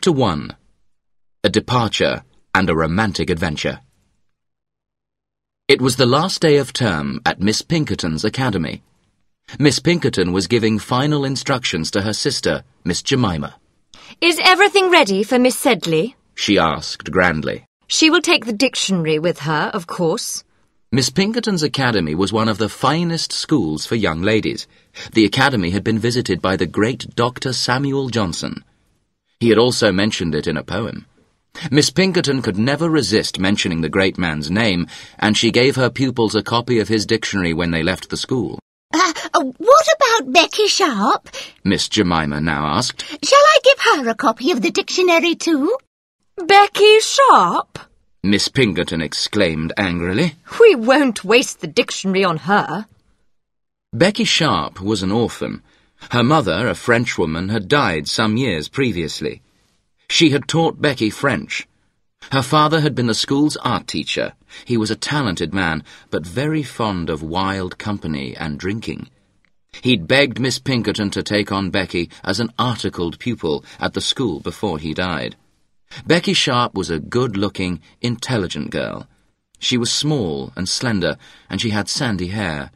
Chapter 1. A Departure and a Romantic Adventure. It was the last day of term at Miss Pinkerton's academy. Miss Pinkerton was giving final instructions to her sister, Miss Jemima. "Is everything ready for Miss Sedley?" she asked grandly. "She will take the dictionary with her, of course." Miss Pinkerton's academy was one of the finest schools for young ladies. The academy had been visited by the great Dr. Samuel Johnson. He had also mentioned it in a poem. Miss Pinkerton could never resist mentioning the great man's name, and she gave her pupils a copy of his dictionary when they left the school. What about Becky Sharp? Miss Jemima now asked. Shall I give her a copy of the dictionary too? "Becky Sharp?" Miss Pinkerton exclaimed angrily. "We won't waste the dictionary on her." Becky Sharp was an orphan. Her mother, a Frenchwoman, had died some years previously. She had taught Becky French. Her father had been the school's art teacher. He was a talented man, but very fond of wild company and drinking. He'd begged Miss Pinkerton to take on Becky as an articled pupil at the school before he died. Becky Sharp was a good-looking, intelligent girl. She was small and slender, and she had sandy hair.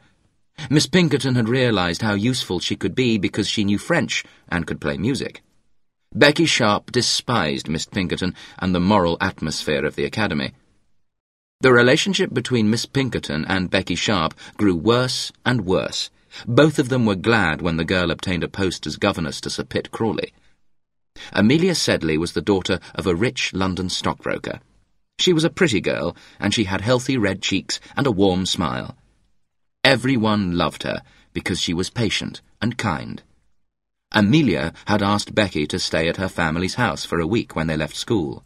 Miss Pinkerton had realized how useful she could be because she knew French and could play music. Becky Sharp despised Miss Pinkerton and the moral atmosphere of the academy. The relationship between Miss Pinkerton and Becky Sharp grew worse and worse. Both of them were glad when the girl obtained a post as governess to Sir Pitt Crawley. Amelia Sedley was the daughter of a rich London stockbroker. She was a pretty girl, and she had healthy red cheeks and a warm smile. Everyone loved her because she was patient and kind. Amelia had asked Becky to stay at her family's house for a week when they left school.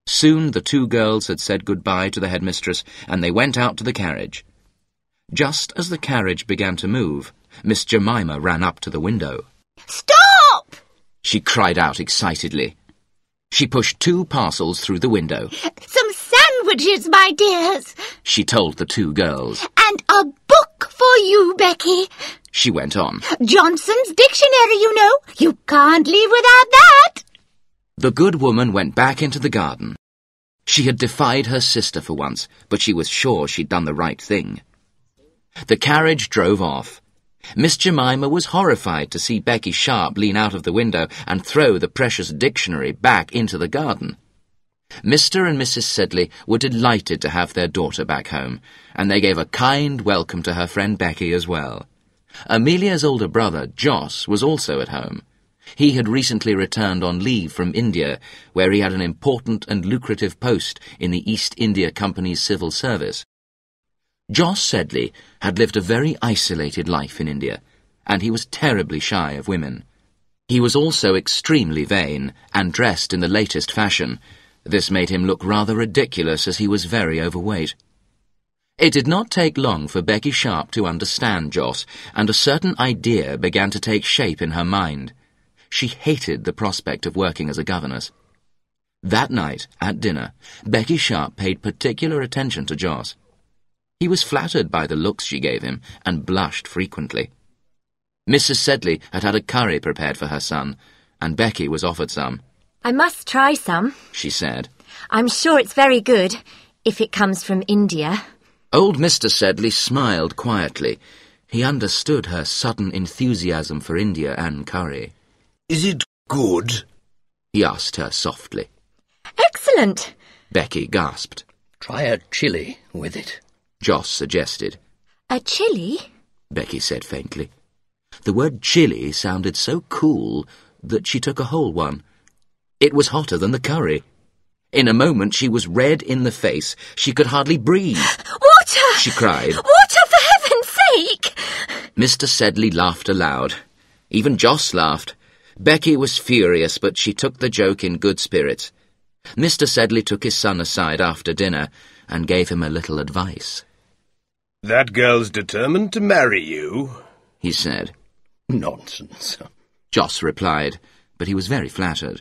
Soon the two girls had said goodbye to the headmistress, and they went out to the carriage. Just as the carriage began to move, Miss Jemima ran up to the window. "Stop!" she cried out excitedly. She pushed 2 parcels through the window. "Some sandwiches, my dears." She told the 2 girls. "And a book for you, Becky." She went on. "Johnson's dictionary, you know. You can't leave without that." The good woman went back into the garden. She had defied her sister for once, but she was sure she'd done the right thing. The carriage drove off. Miss Jemima was horrified to see Becky Sharp lean out of the window and throw the precious dictionary back into the garden. Mr. and Mrs. Sedley were delighted to have their daughter back home, and they gave a kind welcome to her friend Becky as well. Amelia's older brother, Jos, was also at home. He had recently returned on leave from India, where he had an important and lucrative post in the East India Company's civil service. Jos Sedley had lived a very isolated life in India, and he was terribly shy of women. He was also extremely vain, and dressed in the latest fashion. This made him look rather ridiculous as he was very overweight. It did not take long for Becky Sharp to understand Jos, and a certain idea began to take shape in her mind. She hated the prospect of working as a governess. That night, at dinner, Becky Sharp paid particular attention to Jos. He was flattered by the looks she gave him, and blushed frequently. Mrs. Sedley had had a curry prepared for her son, and Becky was offered some. "I must try some," she said. "I'm sure it's very good, if it comes from India." Old Mr. Sedley smiled quietly. He understood her sudden enthusiasm for India and curry. "Is it good?" he asked her softly. "Excellent," Becky gasped. "Try a chili with it," Jos suggested. "A chili?" Becky said faintly. The word chili sounded so cool that she took a whole one. It was hotter than the curry. In a moment she was red in the face. She could hardly breathe. "Water!" she cried. "Water, for heaven's sake!" Mr. Sedley laughed aloud. Even Jos laughed. Becky was furious, but she took the joke in good spirits. Mr. Sedley took his son aside after dinner and gave him a little advice. "That girl's determined to marry you," he said. "Nonsense," Jos replied, but he was very flattered.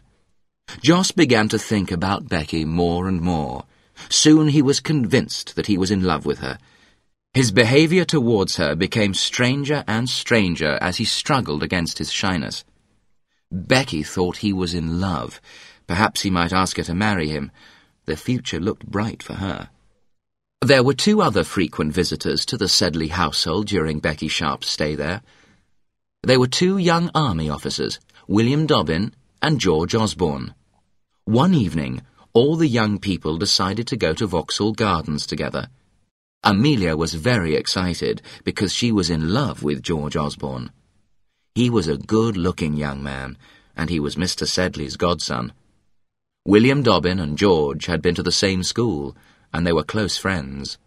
Jos began to think about Becky more and more. Soon he was convinced that he was in love with her. His behaviour towards her became stranger and stranger as he struggled against his shyness. Becky thought he was in love. Perhaps he might ask her to marry him. The future looked bright for her. There were two other frequent visitors to the Sedley household during Becky Sharp's stay there. They were two young army officers, William Dobbin and George Osborne. One evening, all the young people decided to go to Vauxhall Gardens together. Amelia was very excited because she was in love with George Osborne. He was a good-looking young man, and he was Mr. Sedley's godson. William Dobbin and George had been to the same school, and they were close friends.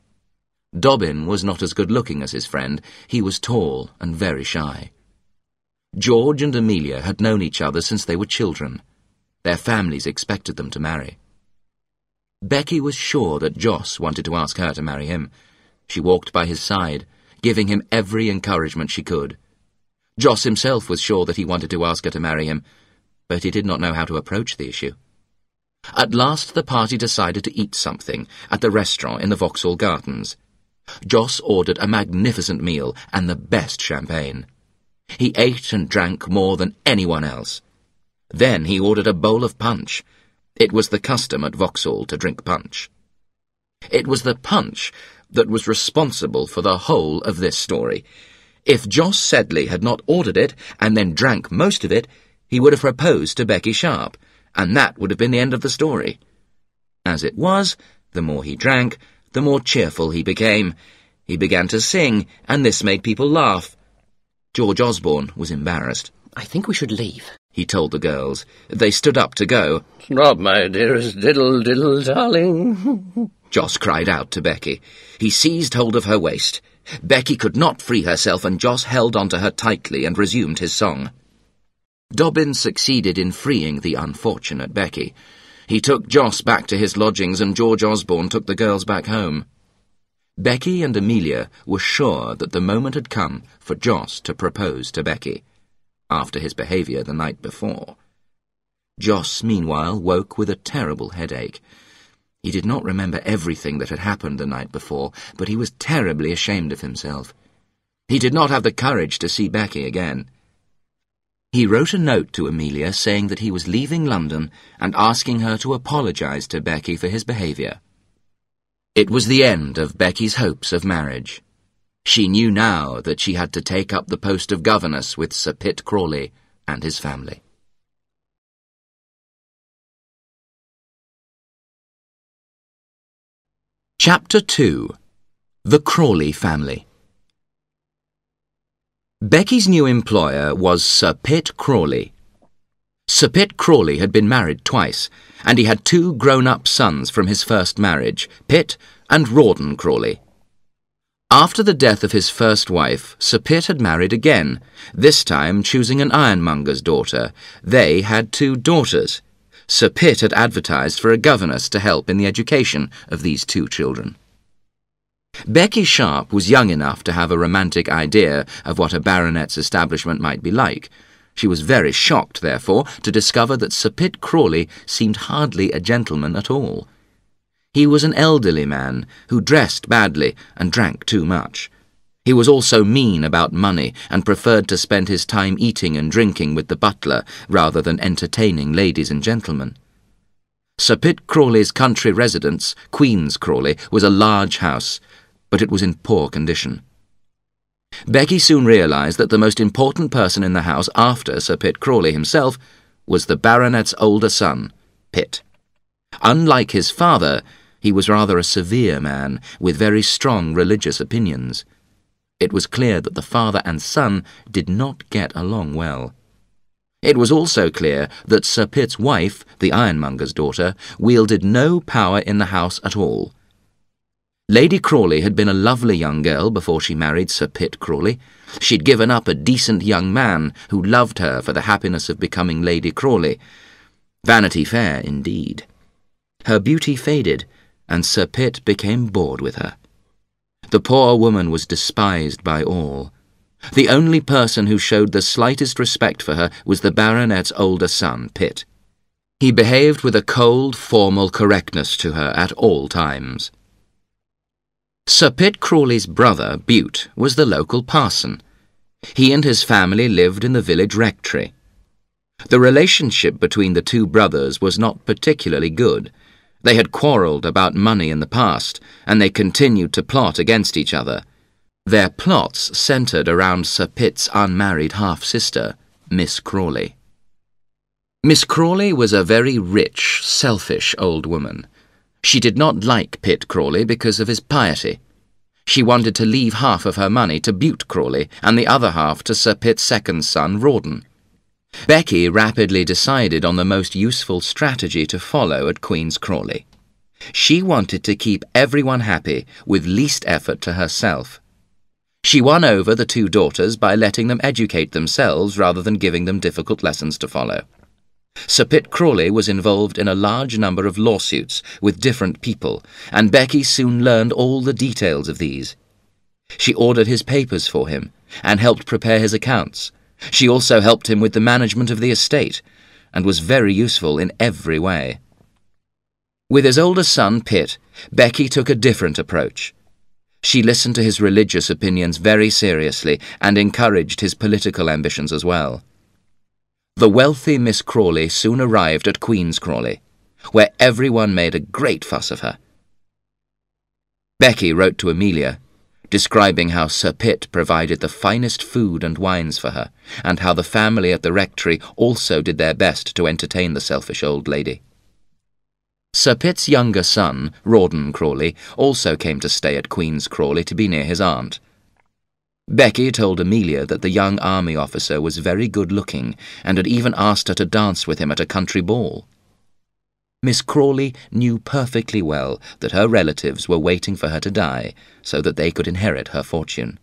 Dobbin was not as good-looking as his friend. He was tall and very shy. George and Amelia had known each other since they were children. Their families expected them to marry. Becky was sure that Joss wanted to ask her to marry him. She walked by his side, giving him every encouragement she could. Joss himself was sure that he wanted to ask her to marry him, but he did not know how to approach the issue. At last the party decided to eat something at the restaurant in the Vauxhall Gardens. Joss ordered a magnificent meal and the best champagne. He ate and drank more than anyone else. Then he ordered a bowl of punch. It was the custom at Vauxhall to drink punch. It was the punch that was responsible for the whole of this story. If Joss Sedley had not ordered it and then drank most of it, he would have proposed to Becky Sharp, and that would have been the end of the story. As it was, the more he drank, the more cheerful he became. He began to sing, and this made people laugh. George Osborne was embarrassed. I think we should leave, he told the girls. They stood up to go. Stop, my dearest diddle, diddle, darling. Joss cried out to Becky. He seized hold of her waist. Becky could not free herself, and Joss held on to her tightly and resumed his song. Dobbin succeeded in freeing the unfortunate Becky. He took Joss back to his lodgings, and George Osborne took the girls back home. Becky and Amelia were sure that the moment had come for Joss to propose to Becky, after his behaviour the night before. Joss, meanwhile, woke with a terrible headache. He did not remember everything that had happened the night before, but he was terribly ashamed of himself. He did not have the courage to see Becky again. He wrote a note to Amelia saying that he was leaving London and asking her to apologise to Becky for his behaviour. It was the end of Becky's hopes of marriage. She knew now that she had to take up the post of governess with Sir Pitt Crawley and his family. Chapter 2. The Crawley Family. Becky's new employer was Sir Pitt Crawley. Sir Pitt Crawley had been married twice, and he had two grown-up sons from his first marriage, Pitt and Rawdon Crawley. After the death of his first wife, Sir Pitt had married again, this time choosing an ironmonger's daughter. They had two daughters. Sir Pitt had advertised for a governess to help in the education of these two children. Becky Sharp was young enough to have a romantic idea of what a baronet's establishment might be like. She was very shocked, therefore, to discover that Sir Pitt Crawley seemed hardly a gentleman at all. He was an elderly man who dressed badly and drank too much. He was also mean about money and preferred to spend his time eating and drinking with the butler rather than entertaining ladies and gentlemen. Sir Pitt Crawley's country residence, Queen's Crawley, was a large house, but it was in poor condition. Becky soon realised that the most important person in the house after Sir Pitt Crawley himself was the baronet's older son, Pitt. Unlike his father, he was rather a severe man with very strong religious opinions. It was clear that the father and son did not get along well. It was also clear that Sir Pitt's wife, the ironmonger's daughter, wielded no power in the house at all. Lady Crawley had been a lovely young girl before she married Sir Pitt Crawley. She'd given up a decent young man who loved her for the happiness of becoming Lady Crawley. Vanity Fair, indeed. Her beauty faded, and Sir Pitt became bored with her. The poor woman was despised by all. The only person who showed the slightest respect for her was the baronet's older son, Pitt. He behaved with a cold, formal correctness to her at all times. Sir Pitt Crawley's brother, Bute, was the local parson. He and his family lived in the village rectory. The relationship between the two brothers was not particularly good. They had quarrelled about money in the past, and they continued to plot against each other. Their plots centred around Sir Pitt's unmarried half-sister, Miss Crawley. Miss Crawley was a very rich, selfish old woman. She did not like Pitt Crawley because of his piety. She wanted to leave half of her money to Bute Crawley and the other half to Sir Pitt's second son, Rawdon. Becky rapidly decided on the most useful strategy to follow at Queen's Crawley. She wanted to keep everyone happy with least effort to herself. She won over the two daughters by letting them educate themselves rather than giving them difficult lessons to follow. Sir Pitt Crawley was involved in a large number of lawsuits with different people, and Becky soon learned all the details of these. She ordered his papers for him and helped prepare his accounts. She also helped him with the management of the estate and was very useful in every way. With his older son, Pitt, Becky took a different approach. She listened to his religious opinions very seriously and encouraged his political ambitions as well. The wealthy Miss Crawley soon arrived at Queen's Crawley, where everyone made a great fuss of her. Becky wrote to Amelia, describing how Sir Pitt provided the finest food and wines for her, and how the family at the rectory also did their best to entertain the selfish old lady. Sir Pitt's younger son, Rawdon Crawley, also came to stay at Queen's Crawley to be near his aunt. Becky told Amelia that the young army officer was very good-looking and had even asked her to dance with him at a country ball. Miss Crawley knew perfectly well that her relatives were waiting for her to die so that they could inherit her fortune.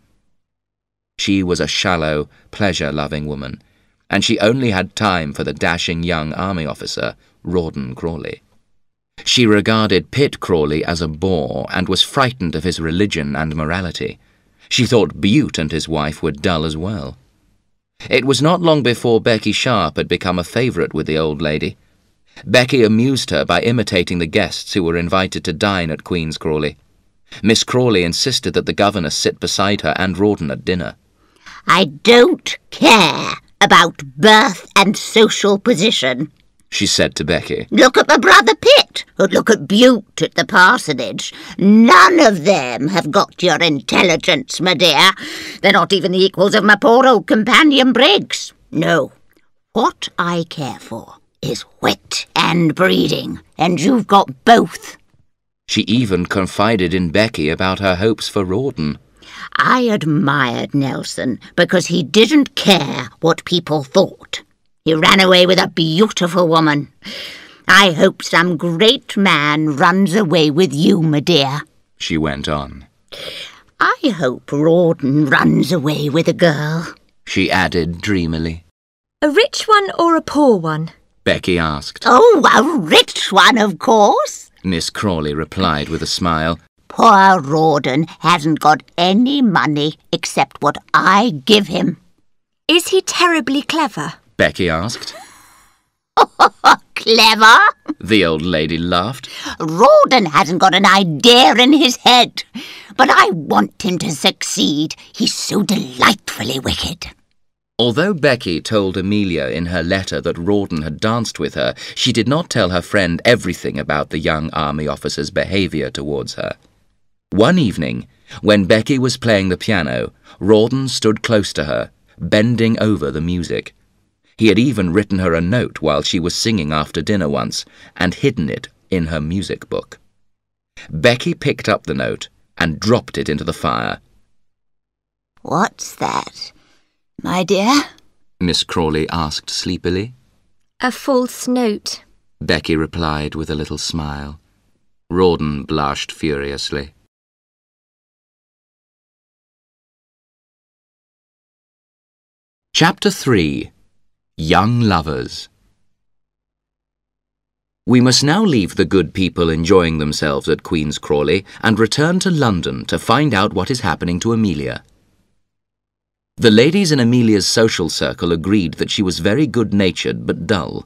She was a shallow, pleasure-loving woman, and she only had time for the dashing young army officer, Rawdon Crawley. She regarded Pitt Crawley as a bore and was frightened of his religion and morality. She thought Bute and his wife were dull as well. It was not long before Becky Sharp had become a favourite with the old lady. Becky amused her by imitating the guests who were invited to dine at Queen's Crawley. Miss Crawley insisted that the governess sit beside her and Rawdon at dinner. I don't care about birth and social position, she said to Becky. Look at my brother Pitt, or look at Bute at the parsonage. None of them have got your intelligence, my dear. They're not even the equals of my poor old companion Briggs. No, what I care for is wit and breeding, and you've got both. She even confided in Becky about her hopes for Rawdon. I admired Nelson because he didn't care what people thought. He ran away with a beautiful woman. I hope some great man runs away with you, my dear, she went on. I hope Rawdon runs away with a girl, she added dreamily. A rich one or a poor one? Becky asked. Oh, a rich one, of course, Miss Crawley replied with a smile. Poor Rawdon hasn't got any money except what I give him. Is he terribly clever? Becky asked. Clever? The old lady laughed. Rawdon hasn't got an idea in his head, but I want him to succeed. He's so delightfully wicked. Although Becky told Amelia in her letter that Rawdon had danced with her, she did not tell her friend everything about the young army officer's behaviour towards her. One evening, when Becky was playing the piano, Rawdon stood close to her, bending over the music. He had even written her a note while she was singing after dinner once, and hidden it in her music book. Becky picked up the note and dropped it into the fire. What's that, my dear? Miss Crawley asked sleepily. A false note, Becky replied with a little smile. Rawdon blushed furiously. Chapter 3. Young Lovers. We must now leave the good people enjoying themselves at Queen's Crawley and return to London to find out what is happening to Amelia. The ladies in Amelia's social circle agreed that she was very good-natured but dull.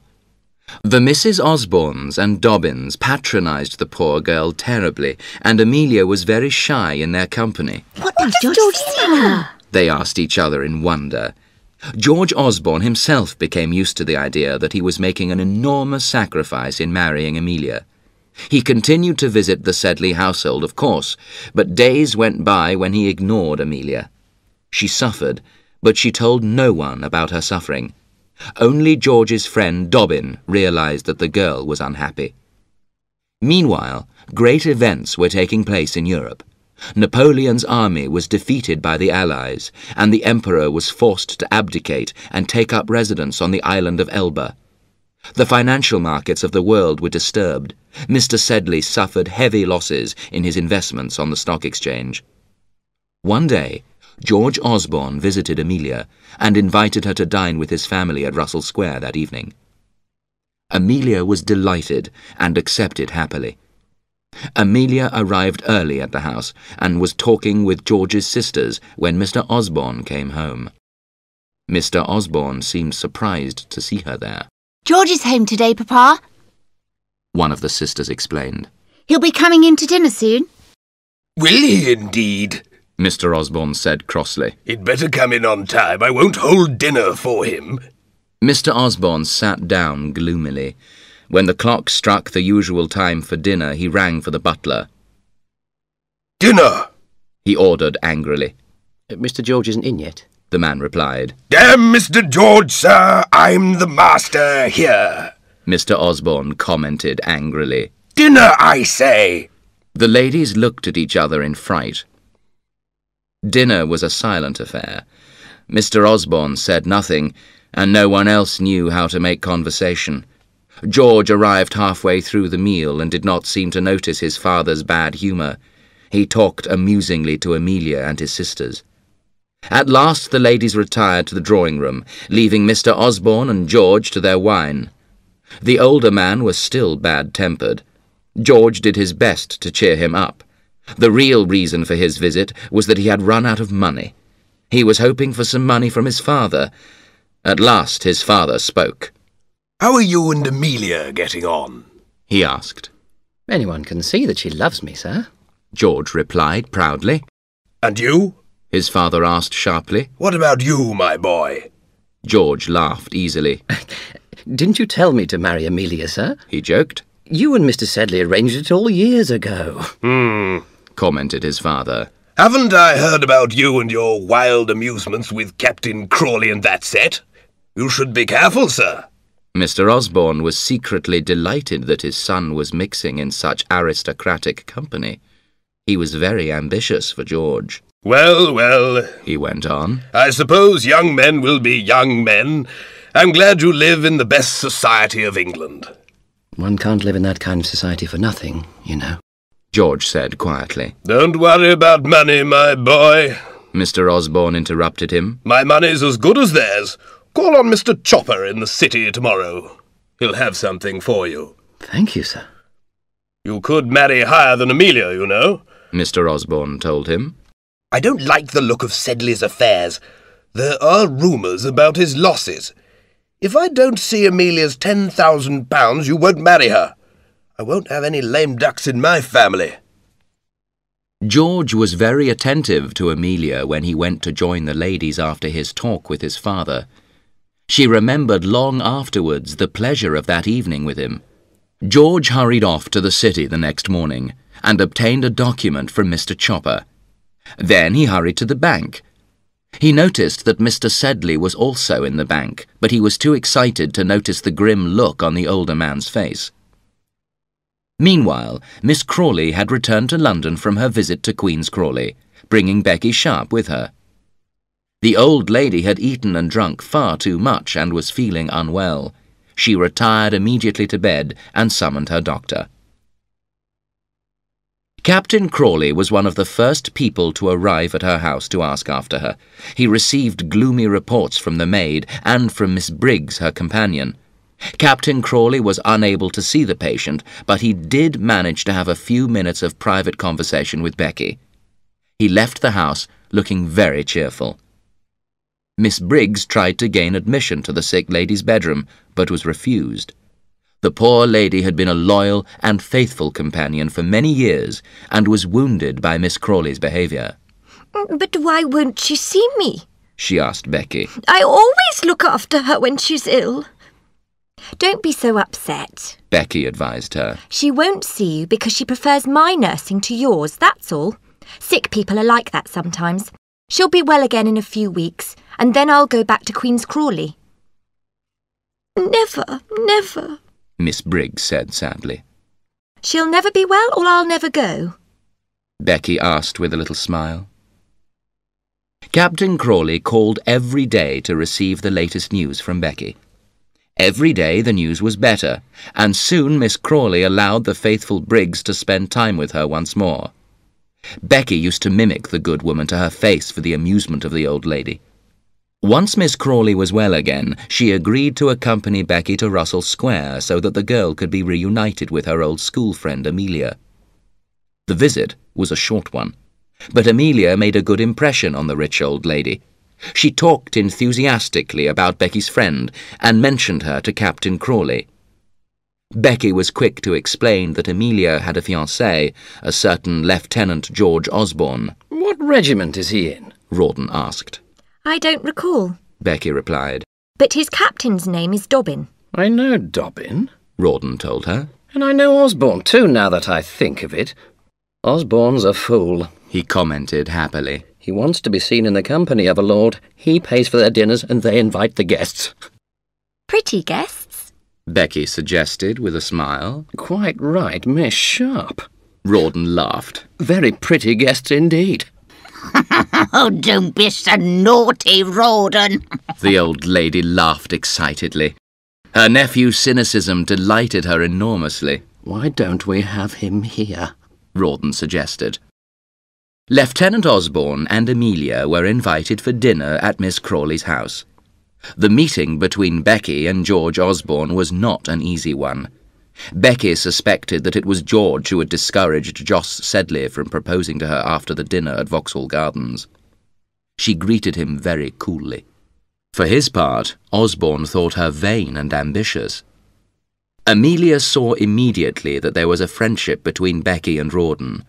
The Mrs. Osbornes and Dobbins patronised the poor girl terribly, and Amelia was very shy in their company. What does George say? They asked each other in wonder. George Osborne himself became used to the idea that he was making an enormous sacrifice in marrying Amelia. He continued to visit the Sedley household, of course, but days went by when he ignored Amelia. She suffered, but she told no one about her suffering. Only George's friend Dobbin realized that the girl was unhappy. Meanwhile, great events were taking place in Europe. Napoleon's army was defeated by the Allies, and the Emperor was forced to abdicate and take up residence on the island of Elba. The financial markets of the world were disturbed. Mr. Sedley suffered heavy losses in his investments on the stock exchange. One day, George Osborne visited Amelia and invited her to dine with his family at Russell Square that evening. Amelia was delighted and accepted happily. Amelia arrived early at the house and was talking with George's sisters when Mr. Osborne came home. Mr. Osborne seemed surprised to see her there. George is home today, Papa. One of the sisters explained. He'll be coming in to dinner soon. Will he indeed? Mr. Osborne said crossly. He'd better come in on time. I won't hold dinner for him. Mr. Osborne sat down gloomily. When the clock struck the usual time for dinner, he rang for the butler. Dinner! He ordered angrily. Mr. George isn't in yet. The man replied. Damn Mr. George, sir! I'm the master here. Mr. Osborne commented angrily. Dinner, I say! The ladies looked at each other in fright. Dinner was a silent affair. Mr. Osborne said nothing, and no one else knew how to make conversation. George arrived halfway through the meal and did not seem to notice his father's bad humour. He talked amusingly to Amelia and his sisters. At last the ladies retired to the drawing-room, leaving Mr. Osborne and George to their wine. The older man was still bad-tempered. George did his best to cheer him up. The real reason for his visit was that he had run out of money. He was hoping for some money from his father. At last his father spoke. How are you and Amelia getting on? He asked. Anyone can see that she loves me, sir. George replied proudly. And you? His father asked sharply. What about you, my boy? George laughed easily. Didn't you tell me to marry Amelia, sir? He joked. You and Mr. Sedley arranged it all years ago. Commented his father. Haven't I heard about you and your wild amusements with Captain Crawley and that set? You should be careful, sir. Mr. Osborne was secretly delighted that his son was mixing in such aristocratic company. He was very ambitious for George. Well, well, he went on. I suppose young men will be young men. I'm glad you live in the best society of England. One can't live in that kind of society for nothing, you know. George said quietly. Don't worry about money, my boy. Mr. Osborne interrupted him. My money's as good as theirs. Call on Mr. Chopper in the city tomorrow. He'll have something for you. Thank you, sir. You could marry higher than Amelia, you know, Mr. Osborne told him. I don't like the look of Sedley's affairs. There are rumours about his losses. If I don't see Amelia's £10,000, you won't marry her. I won't have any lame ducks in my family. George was very attentive to Amelia when he went to join the ladies after his talk with his father. She remembered long afterwards the pleasure of that evening with him. George hurried off to the city the next morning and obtained a document from Mr. Chopper. Then he hurried to the bank. He noticed that Mr. Sedley was also in the bank, but he was too excited to notice the grim look on the older man's face. Meanwhile, Miss Crawley had returned to London from her visit to Queen's Crawley, bringing Becky Sharp with her. The old lady had eaten and drunk far too much and was feeling unwell. She retired immediately to bed and summoned her doctor. Captain Crawley was one of the first people to arrive at her house to ask after her. He received gloomy reports from the maid and from Miss Briggs, her companion. Captain Crawley was unable to see the patient, but he did manage to have a few minutes of private conversation with Becky. He left the house looking very cheerful. Miss Briggs tried to gain admission to the sick lady's bedroom, but was refused. The poor lady had been a loyal and faithful companion for many years and was wounded by Miss Crawley's behaviour. But why won't she see me? she asked Becky. I always look after her when she's ill. Don't be so upset, Becky advised her. She won't see you because she prefers my nursing to yours, that's all. Sick people are like that sometimes. She'll be well again in a few weeks, and then I'll go back to Queen's Crawley. Never, never, Miss Briggs said sadly. She'll never be well, or I'll never go? Becky asked with a little smile. Captain Crawley called every day to receive the latest news from Becky. Every day the news was better, and soon Miss Crawley allowed the faithful Briggs to spend time with her once more. Becky used to mimic the good woman to her face for the amusement of the old lady. Once Miss Crawley was well again, she agreed to accompany Becky to Russell Square so that the girl could be reunited with her old school friend Amelia. The visit was a short one, but Amelia made a good impression on the rich old lady. She talked enthusiastically about Becky's friend and mentioned her to Captain Crawley. Becky was quick to explain that Amelia had a fiancé, a certain Lieutenant George Osborne. What regiment is he in? Rawdon asked. I don't recall, Becky replied. but his captain's name is Dobbin. I know Dobbin, Rawdon told her. and I know Osborne too, now that I think of it. Osborne's a fool. He commented happily. He wants to be seen in the company of a lord. He pays for their dinners and they invite the guests. Pretty guests? Becky suggested with a smile. Quite right, Miss Sharp. Rawdon laughed. Very pretty guests indeed. Oh, don't be so naughty, Rawdon. The old lady laughed excitedly. Her nephew's cynicism delighted her enormously. Why don't we have him here? Rawdon suggested. Lieutenant Osborne and Amelia were invited for dinner at Miss Crawley's house. The meeting between Becky and George Osborne was not an easy one. Becky suspected that it was George who had discouraged Jos Sedley from proposing to her after the dinner at Vauxhall Gardens. She greeted him very coolly. For his part, Osborne thought her vain and ambitious. Amelia saw immediately that there was a friendship between Becky and Rawdon.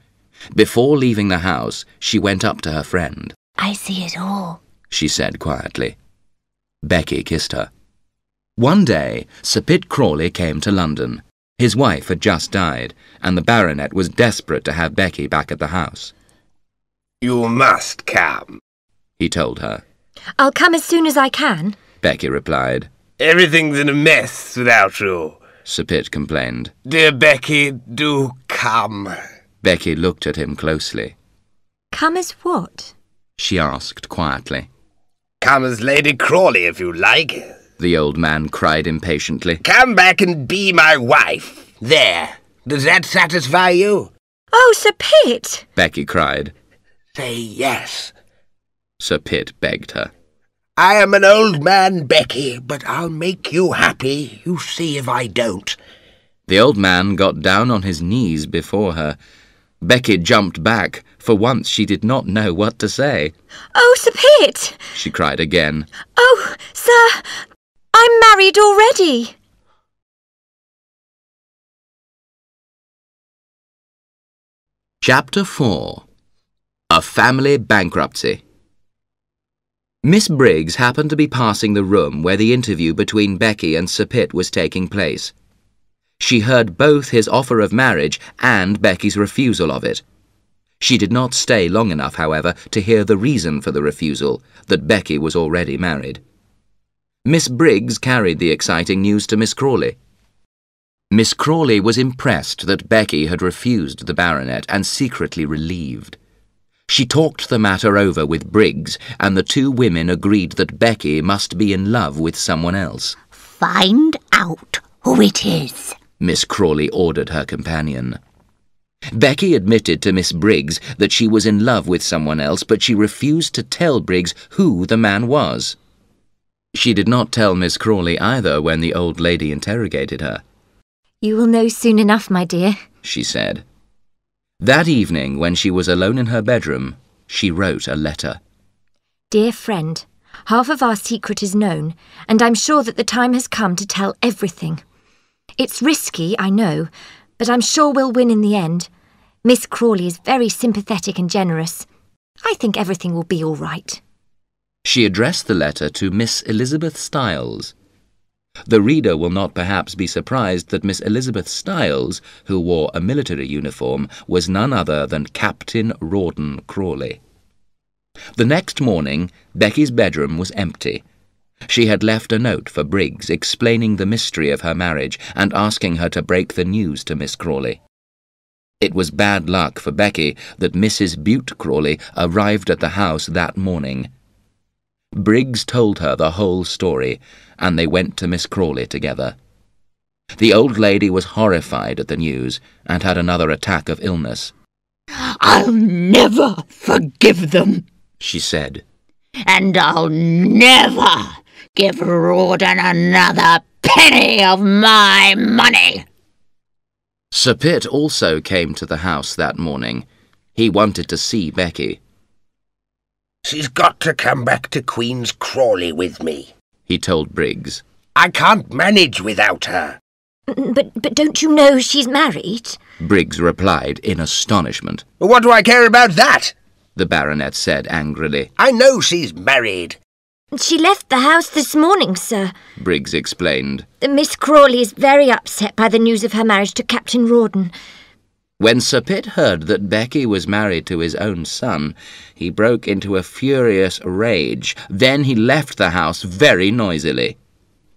Before leaving the house, she went up to her friend. I see it all, she said quietly. Becky kissed her. One day, Sir Pitt Crawley came to London. His wife had just died, and the baronet was desperate to have Becky back at the house. You must come, he told her. I'll come as soon as I can, Becky replied. Everything's in a mess without you. Sir Pitt complained. Dear Becky, do come. Becky looked at him closely. Come as what? She asked quietly. Come as Lady Crawley if you like. The old man cried impatiently. Come back and be my wife. There. Does that satisfy you? Oh, Sir Pitt! Becky cried. Say yes. Sir Pitt begged her. I am an old man, Becky, but I'll make you happy. You see if I don't. The old man got down on his knees before her. Becky jumped back. For once she did not know what to say. Oh, Sir Pitt! She cried again. Oh, sir, I'm married already. Chapter 4. A Family Bankruptcy. Miss Briggs happened to be passing the room where the interview between Becky and Sir Pitt was taking place. She heard both his offer of marriage and Becky's refusal of it. She did not stay long enough, however, to hear the reason for the refusal, that Becky was already married. Miss Briggs carried the exciting news to Miss Crawley. Miss Crawley was impressed that Becky had refused the baronet and secretly relieved. She talked the matter over with Briggs, and the two women agreed that Becky must be in love with someone else. Find out who it is, Miss Crawley ordered her companion. Becky admitted to Miss Briggs that she was in love with someone else, but she refused to tell Briggs who the man was. She did not tell Miss Crawley either when the old lady interrogated her. You will know soon enough, my dear, she said. That evening, when she was alone in her bedroom, she wrote a letter. Dear friend, half of our secret is known, and I'm sure that the time has come to tell everything. It's risky, I know, but I'm sure we'll win in the end. Miss Crawley is very sympathetic and generous. I think everything will be all right. She addressed the letter to Miss Elizabeth Styles. The reader will not perhaps be surprised that Miss Elizabeth Styles, who wore a military uniform, was none other than Captain Rawdon Crawley. The next morning, Becky's bedroom was empty. She had left a note for Briggs explaining the mystery of her marriage and asking her to break the news to Miss Crawley. It was bad luck for Becky that Mrs. Bute Crawley arrived at the house that morning. Briggs told her the whole story, and they went to Miss Crawley together. The old lady was horrified at the news and had another attack of illness. "I'll never forgive them," she said. "And I'll never give Rawdon another penny of my money." Sir Pitt also came to the house that morning. He wanted to see Becky. "She's got to come back to Queen's Crawley with me," he told Briggs. "I can't manage without her." But don't you know she's married?" Briggs replied in astonishment. "What do I care about that?" the baronet said angrily. "I know she's married." "She left the house this morning, sir," Briggs explained. "Miss Crawley is very upset by the news of her marriage to Captain Rawdon." When Sir Pitt heard that Becky was married to his own son, he broke into a furious rage. Then he left the house very noisily.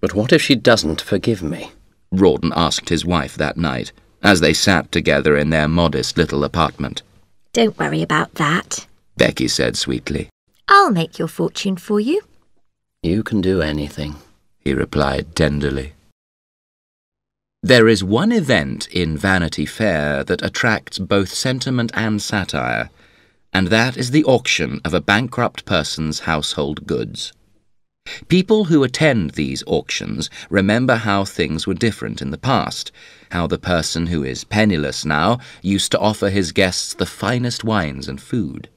"But what if she doesn't forgive me?" Rawdon asked his wife that night, as they sat together in their modest little apartment. "Don't worry about that," Becky said sweetly. "I'll make your fortune for you." "You can do anything," he replied tenderly. There is one event in Vanity Fair that attracts both sentiment and satire, and that is the auction of a bankrupt person's household goods. People who attend these auctions remember how things were different in the past, how the person who is penniless now used to offer his guests the finest wines and food.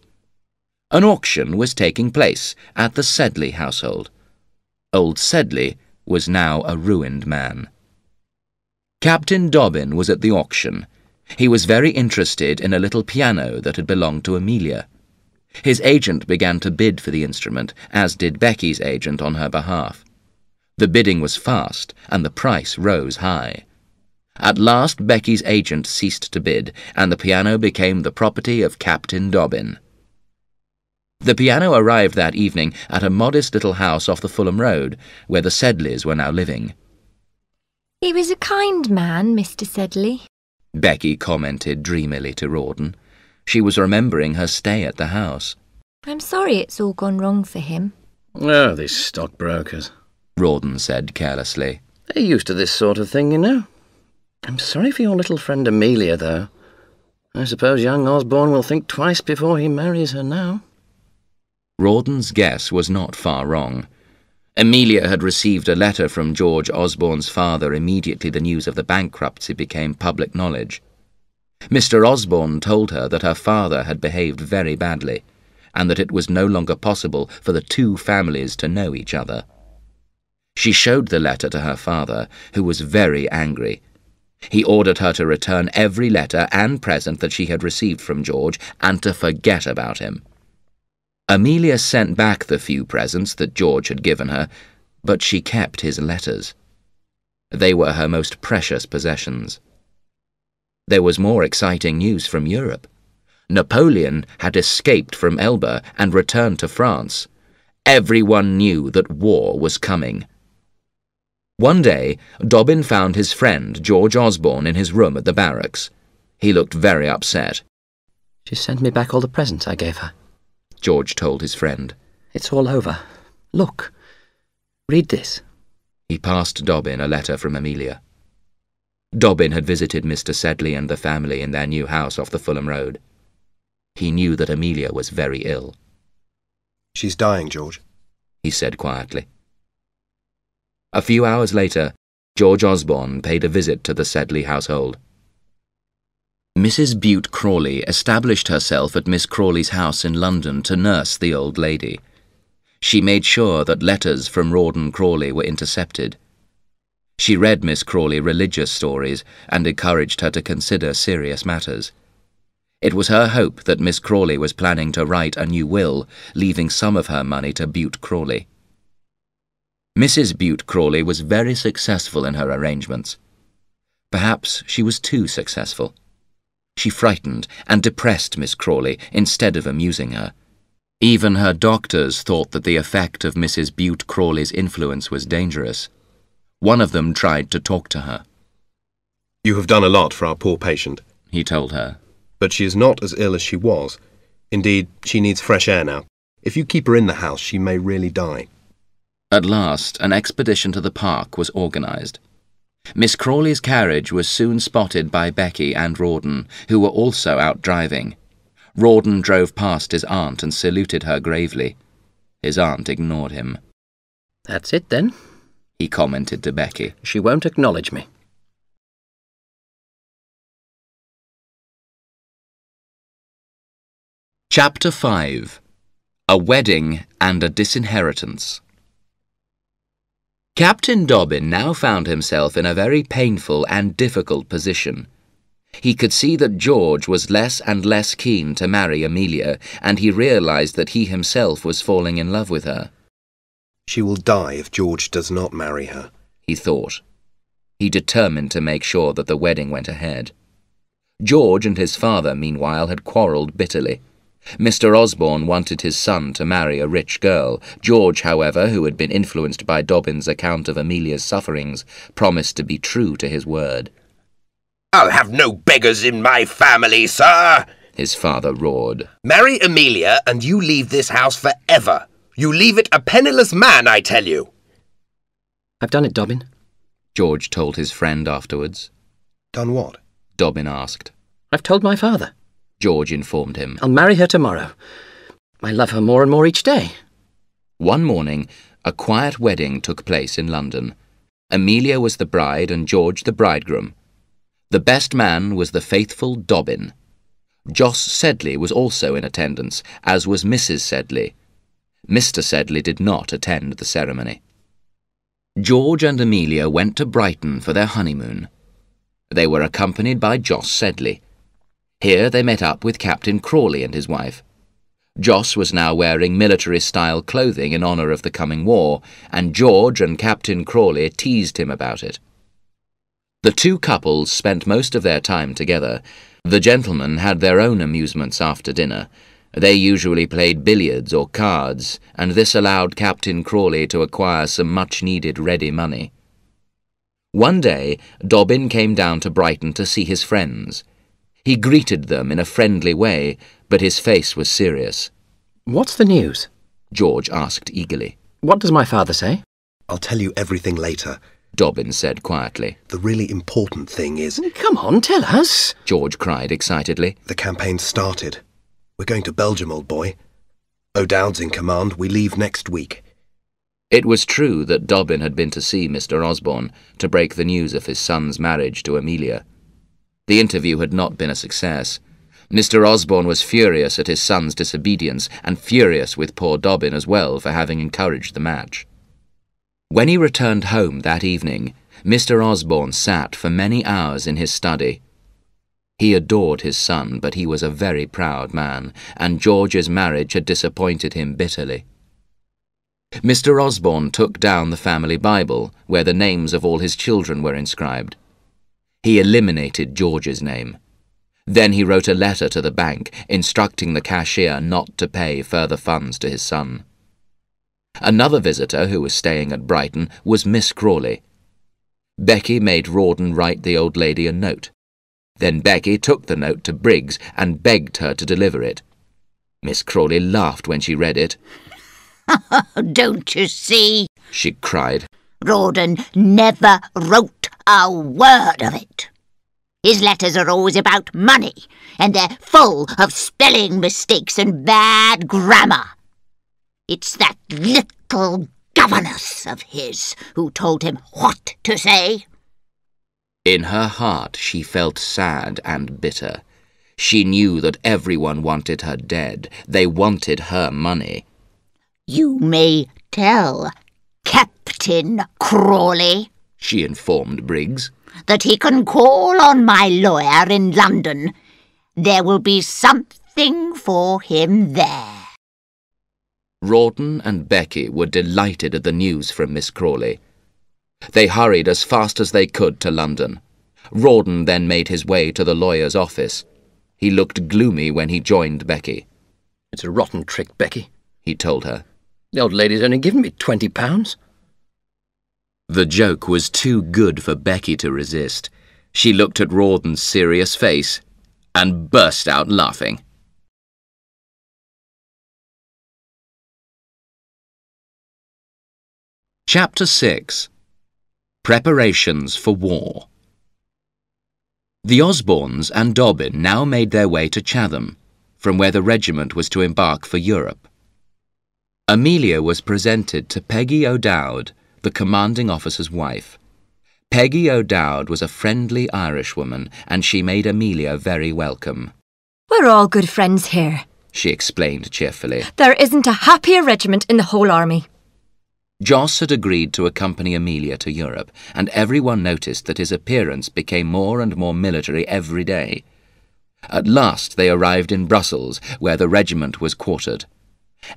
An auction was taking place at the Sedley household. Old Sedley was now a ruined man. Captain Dobbin was at the auction. He was very interested in a little piano that had belonged to Amelia. His agent began to bid for the instrument, as did Becky's agent on her behalf. The bidding was fast, and the price rose high. At last Becky's agent ceased to bid, and the piano became the property of Captain Dobbin. The piano arrived that evening at a modest little house off the Fulham Road, where the Sedleys were now living. "He was a kind man, Mr. Sedley," Becky commented dreamily to Rawdon. She was remembering her stay at the house. "I'm sorry it's all gone wrong for him." "Oh, these stockbrokers," Rawdon said carelessly. "They're used to this sort of thing, you know. I'm sorry for your little friend Amelia, though. I suppose young Osborne will think twice before he marries her now." Rawdon's guess was not far wrong. Amelia had received a letter from George Osborne's father immediately the news of the bankruptcy became public knowledge. Mr. Osborne told her that her father had behaved very badly, and that it was no longer possible for the two families to know each other. She showed the letter to her father, who was very angry. He ordered her to return every letter and present that she had received from George, and to forget about him. Amelia sent back the few presents that George had given her, but she kept his letters. They were her most precious possessions. There was more exciting news from Europe. Napoleon had escaped from Elba and returned to France. Everyone knew that war was coming. One day, Dobbin found his friend George Osborne in his room at the barracks. He looked very upset. "She sent me back all the presents I gave her," George told his friend. "It's all over. Look. Read this." He passed Dobbin a letter from Amelia. Dobbin had visited Mr. Sedley and the family in their new house off the Fulham Road. He knew that Amelia was very ill. "She's dying, George," he said quietly. A few hours later, George Osborne paid a visit to the Sedley household. Mrs. Bute Crawley established herself at Miss Crawley's house in London to nurse the old lady. She made sure that letters from Rawdon Crawley were intercepted. She read Miss Crawley religious stories and encouraged her to consider serious matters. It was her hope that Miss Crawley was planning to write a new will, leaving some of her money to Bute Crawley. Mrs. Bute Crawley was very successful in her arrangements. Perhaps she was too successful. She frightened and depressed Miss Crawley instead of amusing her. Even her doctors thought that the effect of Mrs. Bute Crawley's influence was dangerous. One of them tried to talk to her. You have done a lot for our poor patient, he told her. but she is not as ill as she was. Indeed, she needs fresh air now. If you keep her in the house, she may really die. At last, an expedition to the park was organised. Miss Crawley's carriage was soon spotted by Becky and Rawdon, who were also out driving. Rawdon drove past his aunt and saluted her gravely. His aunt ignored him. "That's it, then," he commented to Becky. "She won't acknowledge me." Chapter 5. A Wedding and a Disinheritance. Captain Dobbin now found himself in a very painful and difficult position. He could see that George was less and less keen to marry Amelia, and he realised that he himself was falling in love with her. She will die if George does not marry her, he thought. He determined to make sure that the wedding went ahead. George and his father, meanwhile, had quarrelled bitterly. Mr. Osborne wanted his son to marry a rich girl. George, however, who had been influenced by Dobbin's account of Amelia's sufferings, promised to be true to his word. "I'll have no beggars in my family, sir," his father roared. "Marry Amelia and you leave this house forever. You leave it a penniless man, I tell you." "I've done it, Dobbin," George told his friend afterwards. Done what? Dobbin asked. "I've told my father," George informed him. "I'll marry her tomorrow. I love her more and more each day." One morning, a quiet wedding took place in London. Amelia was the bride and George the bridegroom. The best man was the faithful Dobbin. Jos Sedley was also in attendance, as was Mrs. Sedley. Mr. Sedley did not attend the ceremony. George and Amelia went to Brighton for their honeymoon. They were accompanied by Jos Sedley. Here they met up with Captain Crawley and his wife. Jos was now wearing military-style clothing in honour of the coming war, and George and Captain Crawley teased him about it. The two couples spent most of their time together. The gentlemen had their own amusements after dinner. They usually played billiards or cards, and this allowed Captain Crawley to acquire some much-needed ready money. One day, Dobbin came down to Brighton to see his friends. He greeted them in a friendly way, but his face was serious. "What's the news?" George asked eagerly. "What does my father say?" I'll tell you everything later. Dobbin said quietly. The really important thing is... "Come on, tell us," George cried excitedly. The campaign's started. We're going to Belgium, old boy. O'Dowd's in command. We leave next week. It was true that Dobbin had been to see Mr. Osborne to break the news of his son's marriage to Amelia. The interview had not been a success. Mr. Osborne was furious at his son's disobedience and furious with poor Dobbin as well for having encouraged the match. When he returned home that evening, Mr. Osborne sat for many hours in his study. He adored his son, but he was a very proud man, and George's marriage had disappointed him bitterly. Mr. Osborne took down the family Bible, where the names of all his children were inscribed. He eliminated George's name. Then he wrote a letter to the bank, instructing the cashier not to pay further funds to his son. Another visitor who was staying at Brighton was Miss Crawley. Becky made Rawdon write the old lady a note. Then Becky took the note to Briggs and begged her to deliver it. Miss Crawley laughed when she read it. Don't you see? She cried. Rawdon never wrote a word of it. His letters are always about money, and they're full of spelling mistakes and bad grammar. It's that little governess of his who told him what to say. In her heart she felt sad and bitter. She knew that everyone wanted her dead. They wanted her money. You may tell Captain Crawley, she informed Briggs, that he can call on my lawyer in London There will be something for him there. Rawdon and Becky were delighted at the news from Miss Crawley. They hurried as fast as they could to London. Rawdon then made his way to the lawyer's office. He looked gloomy when he joined Becky. "It's a rotten trick, Becky," he told her. "The old lady's only given me £20. The joke was too good for Becky to resist. She looked at Rawdon's serious face and burst out laughing. Chapter 6. Preparations for War. The Osbornes and Dobbin now made their way to Chatham, from where the regiment was to embark for Europe. Amelia was presented to Peggy O'Dowd, the commanding officer's wife. Peggy O'Dowd was a friendly Irishwoman, and she made Amelia very welcome. "We're all good friends here. She explained cheerfully. There isn't a happier regiment in the whole army." Joss had agreed to accompany Amelia to Europe, and everyone noticed that his appearance became more and more military every day. At last they arrived in Brussels, where the regiment was quartered.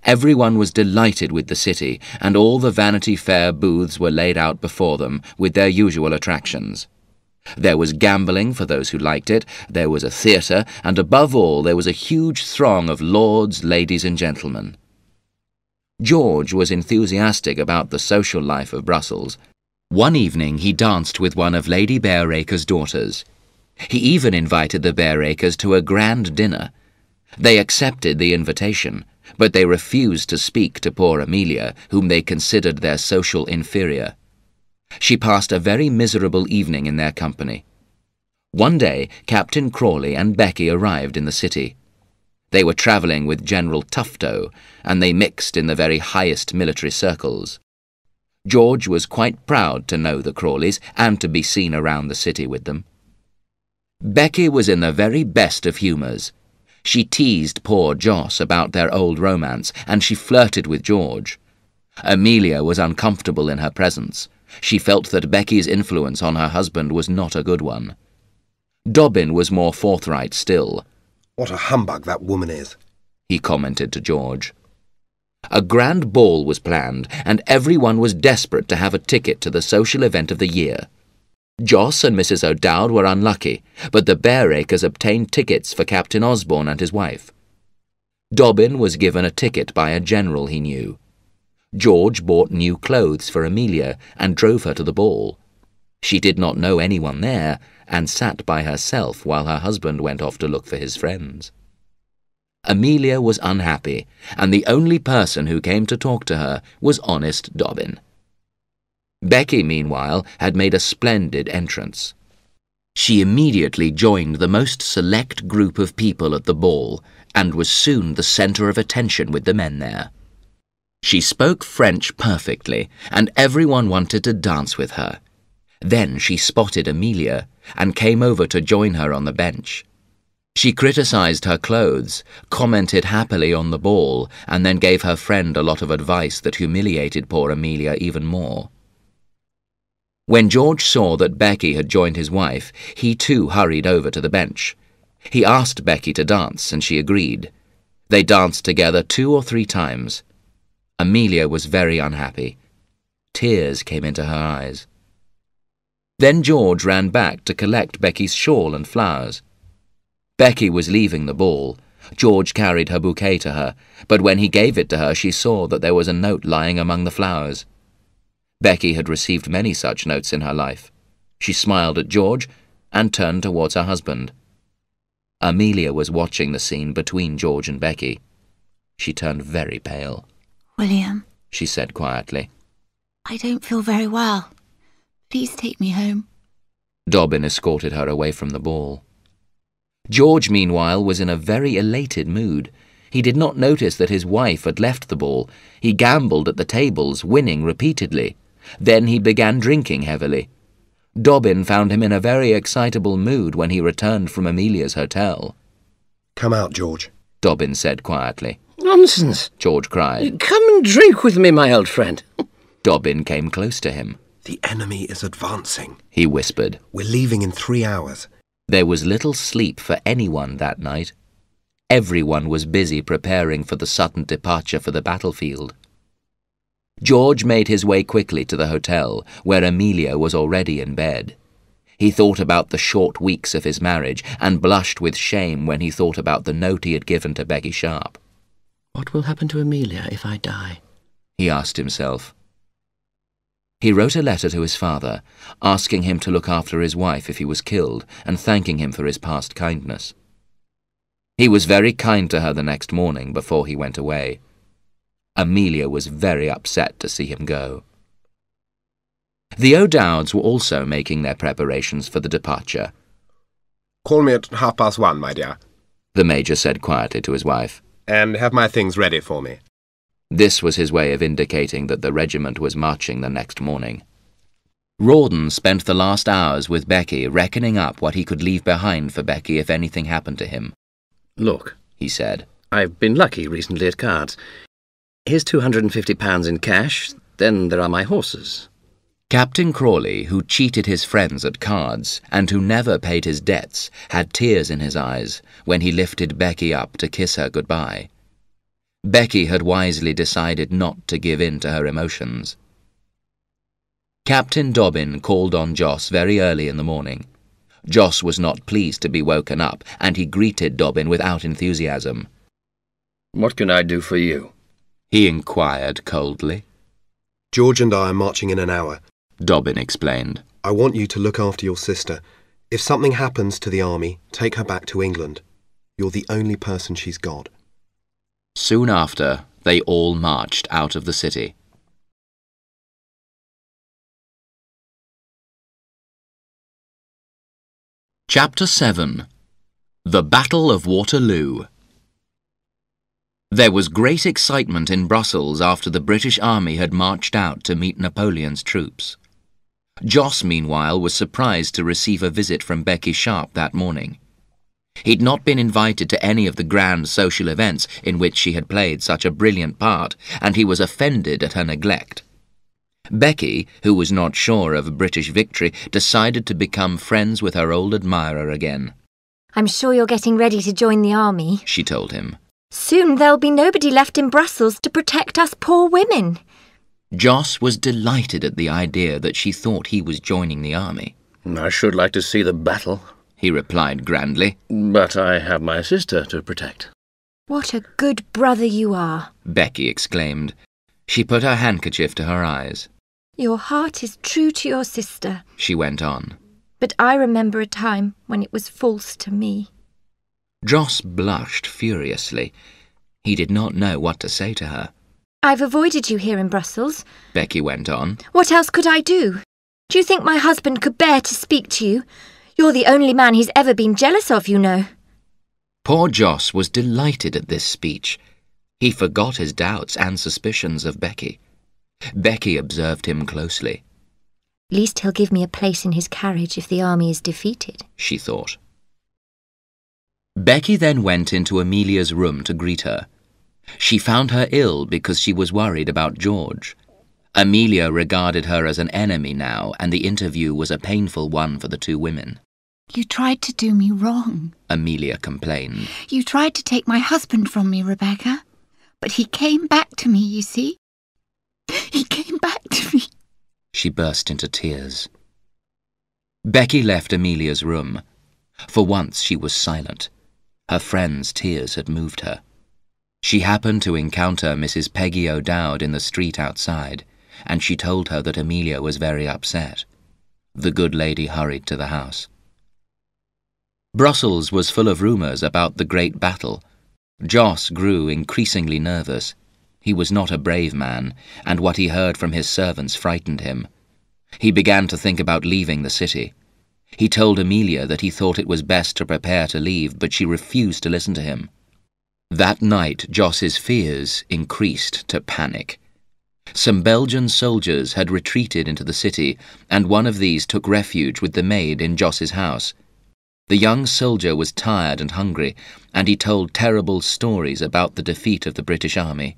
Everyone was delighted with the city, and all the Vanity Fair booths were laid out before them, with their usual attractions. There was gambling for those who liked it, there was a theatre, and above all there was a huge throng of lords, ladies and gentlemen. George was enthusiastic about the social life of Brussels. One evening he danced with one of Lady Bareacres' daughters. He even invited the Bareacres to a grand dinner. They accepted the invitation, but they refused to speak to poor Amelia, whom they considered their social inferior. She passed a very miserable evening in their company. One day Captain Crawley and Becky arrived in the city. They were travelling with General Tufto, and they mixed in the very highest military circles. George was quite proud to know the Crawleys and to be seen around the city with them. Becky was in the very best of humours. She teased poor Joss about their old romance, and she flirted with George. Amelia was uncomfortable in her presence. She felt that Becky's influence on her husband was not a good one. Dobbin was more forthright still. "What a humbug that woman is," he commented to George. A grand ball was planned, and everyone was desperate to have a ticket to the social event of the year. Joss and Mrs. O'Dowd were unlucky, but the Bareacres obtained tickets for Captain Osborne and his wife. Dobbin was given a ticket by a general he knew. George bought new clothes for Amelia and drove her to the ball. She did not know anyone there, and sat by herself while her husband went off to look for his friends. Amelia was unhappy, and the only person who came to talk to her was honest Dobbin. Becky, meanwhile, had made a splendid entrance. She immediately joined the most select group of people at the ball, and was soon the centre of attention with the men there. She spoke French perfectly, and everyone wanted to dance with her. Then she spotted Amelia, and came over to join her on the bench. She criticised her clothes, commented happily on the ball, and then gave her friend a lot of advice that humiliated poor Amelia even more. When George saw that Becky had joined his wife, he too hurried over to the bench. He asked Becky to dance, and she agreed. They danced together 2 or 3 times. Amelia was very unhappy. Tears came into her eyes. Then George ran back to collect Becky's shawl and flowers. Becky was leaving the ball. George carried her bouquet to her, but when he gave it to her she saw that there was a note lying among the flowers. Becky had received many such notes in her life. She smiled at George and turned towards her husband. Amelia was watching the scene between George and Becky. She turned very pale. "William," she said quietly, "I don't feel very well. Please take me home." Dobbin escorted her away from the ball. George, meanwhile, was in a very elated mood. He did not notice that his wife had left the ball. He gambled at the tables, winning repeatedly. Then he began drinking heavily. Dobbin found him in a very excitable mood when he returned from Amelia's hotel. "Come out, George," Dobbin said quietly. "Nonsense!" George cried. "Come and drink with me, my old friend." Dobbin came close to him. "The enemy is advancing," he whispered. "We're leaving in 3 hours. There was little sleep for anyone that night. Everyone was busy preparing for the sudden departure for the battlefield. George made his way quickly to the hotel, where Amelia was already in bed. He thought about the short weeks of his marriage and blushed with shame when he thought about the note he had given to Becky Sharp. What will happen to Amelia if I die? He asked himself. He wrote a letter to his father, asking him to look after his wife if he was killed and thanking him for his past kindness. He was very kind to her the next morning before he went away. Amelia was very upset to see him go. The O'Dowds were also making their preparations for the departure. "Call me at 1:30, my dear," the Major said quietly to his wife. "and have my things ready for me." This was his way of indicating that the regiment was marching the next morning. Rawdon spent the last hours with Becky, reckoning up what he could leave behind for Becky if anything happened to him. "Look," he said, "I've been lucky recently at cards. Here's £250 in cash, then there are my horses." Captain Crawley, who cheated his friends at cards and who never paid his debts, had tears in his eyes when he lifted Becky up to kiss her goodbye. Becky had wisely decided not to give in to her emotions. Captain Dobbin called on Joss very early in the morning. Joss was not pleased to be woken up, and he greeted Dobbin without enthusiasm. "What can I do for you?" he inquired coldly. "George and I are marching in an hour," Dobbin explained. "I want you to look after your sister. If something happens to the army, take her back to England. You're the only person she's got." Soon after, they all marched out of the city. Chapter 7. The Battle of Waterloo. There was great excitement in Brussels after the British Army had marched out to meet Napoleon's troops. Joss, meanwhile, was surprised to receive a visit from Becky Sharp that morning. He'd not been invited to any of the grand social events in which she had played such a brilliant part, and he was offended at her neglect. Becky, who was not sure of a British victory, decided to become friends with her old admirer again. "I'm sure you're getting ready to join the army," she told him. "Soon there'll be nobody left in Brussels to protect us poor women." Joss was delighted at the idea that she thought he was joining the army. "I should like to see the battle," he replied grandly. "But I have my sister to protect." "What a good brother you are," Becky exclaimed. She put her handkerchief to her eyes. "Your heart is true to your sister," she went on. "but I remember a time when it was false to me." Joss blushed furiously. He did not know what to say to her. "I've avoided you here in Brussels," Becky went on. "What else could I do? Do you think my husband could bear to speak to you? You're the only man he's ever been jealous of, you know." Poor Joss was delighted at this speech. He forgot his doubts and suspicions of Becky. Becky observed him closely. "Least he'll give me a place in his carriage if the army is defeated," she thought. Becky then went into Amelia's room to greet her. She found her ill because she was worried about George. Amelia regarded her as an enemy now, and the interview was a painful one for the two women. You tried to do me wrong. Amelia complained. You tried to take my husband from me, Rebecca. But he came back to me, you see. He came back to me. She burst into tears. Becky left Amelia's room. For once she was silent. Her friend's tears had moved her. She happened to encounter Mrs. Peggy O'Dowd in the street outside, and she told her that Amelia was very upset. The good lady hurried to the house. Brussels was full of rumours about the great battle. Joss grew increasingly nervous. He was not a brave man, and what he heard from his servants frightened him. He began to think about leaving the city. He told Amelia that he thought it was best to prepare to leave, but she refused to listen to him. That night, Joss's fears increased to panic. Some Belgian soldiers had retreated into the city, and one of these took refuge with the maid in Joss's house. The young soldier was tired and hungry, and he told terrible stories about the defeat of the British army.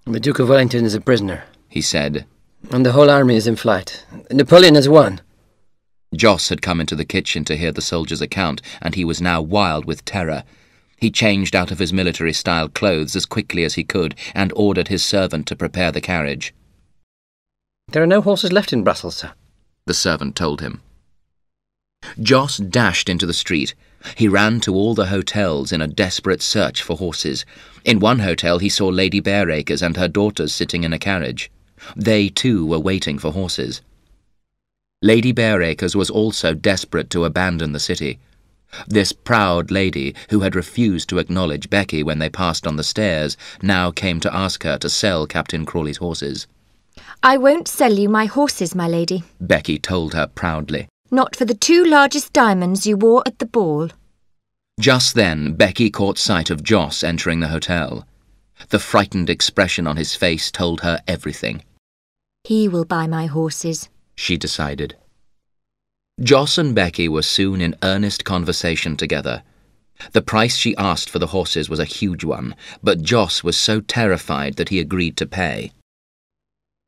"The Duke of Wellington is a prisoner," he said, "and the whole army is in flight. Napoleon has won. Joss had come into the kitchen to hear the soldier's account, and he was now wild with terror. He changed out of his military-style clothes as quickly as he could and ordered his servant to prepare the carriage. "There are no horses left in Brussels, sir," the servant told him. Joss dashed into the street. He ran to all the hotels in a desperate search for horses. In one hotel he saw Lady Bareacres and her daughters sitting in a carriage. They, too, were waiting for horses. Lady Bareacres was also desperate to abandon the city. This proud lady, who had refused to acknowledge Becky when they passed on the stairs, now came to ask her to sell Captain Crawley's horses. "I won't sell you my horses, my lady," Becky told her proudly. "not for the 2 largest diamonds you wore at the ball." Just then, Becky caught sight of Joss entering the hotel. The frightened expression on his face told her everything. "He will buy my horses," she decided. Joss and Becky were soon in earnest conversation together. The price she asked for the horses was a huge one, but Joss was so terrified that he agreed to pay.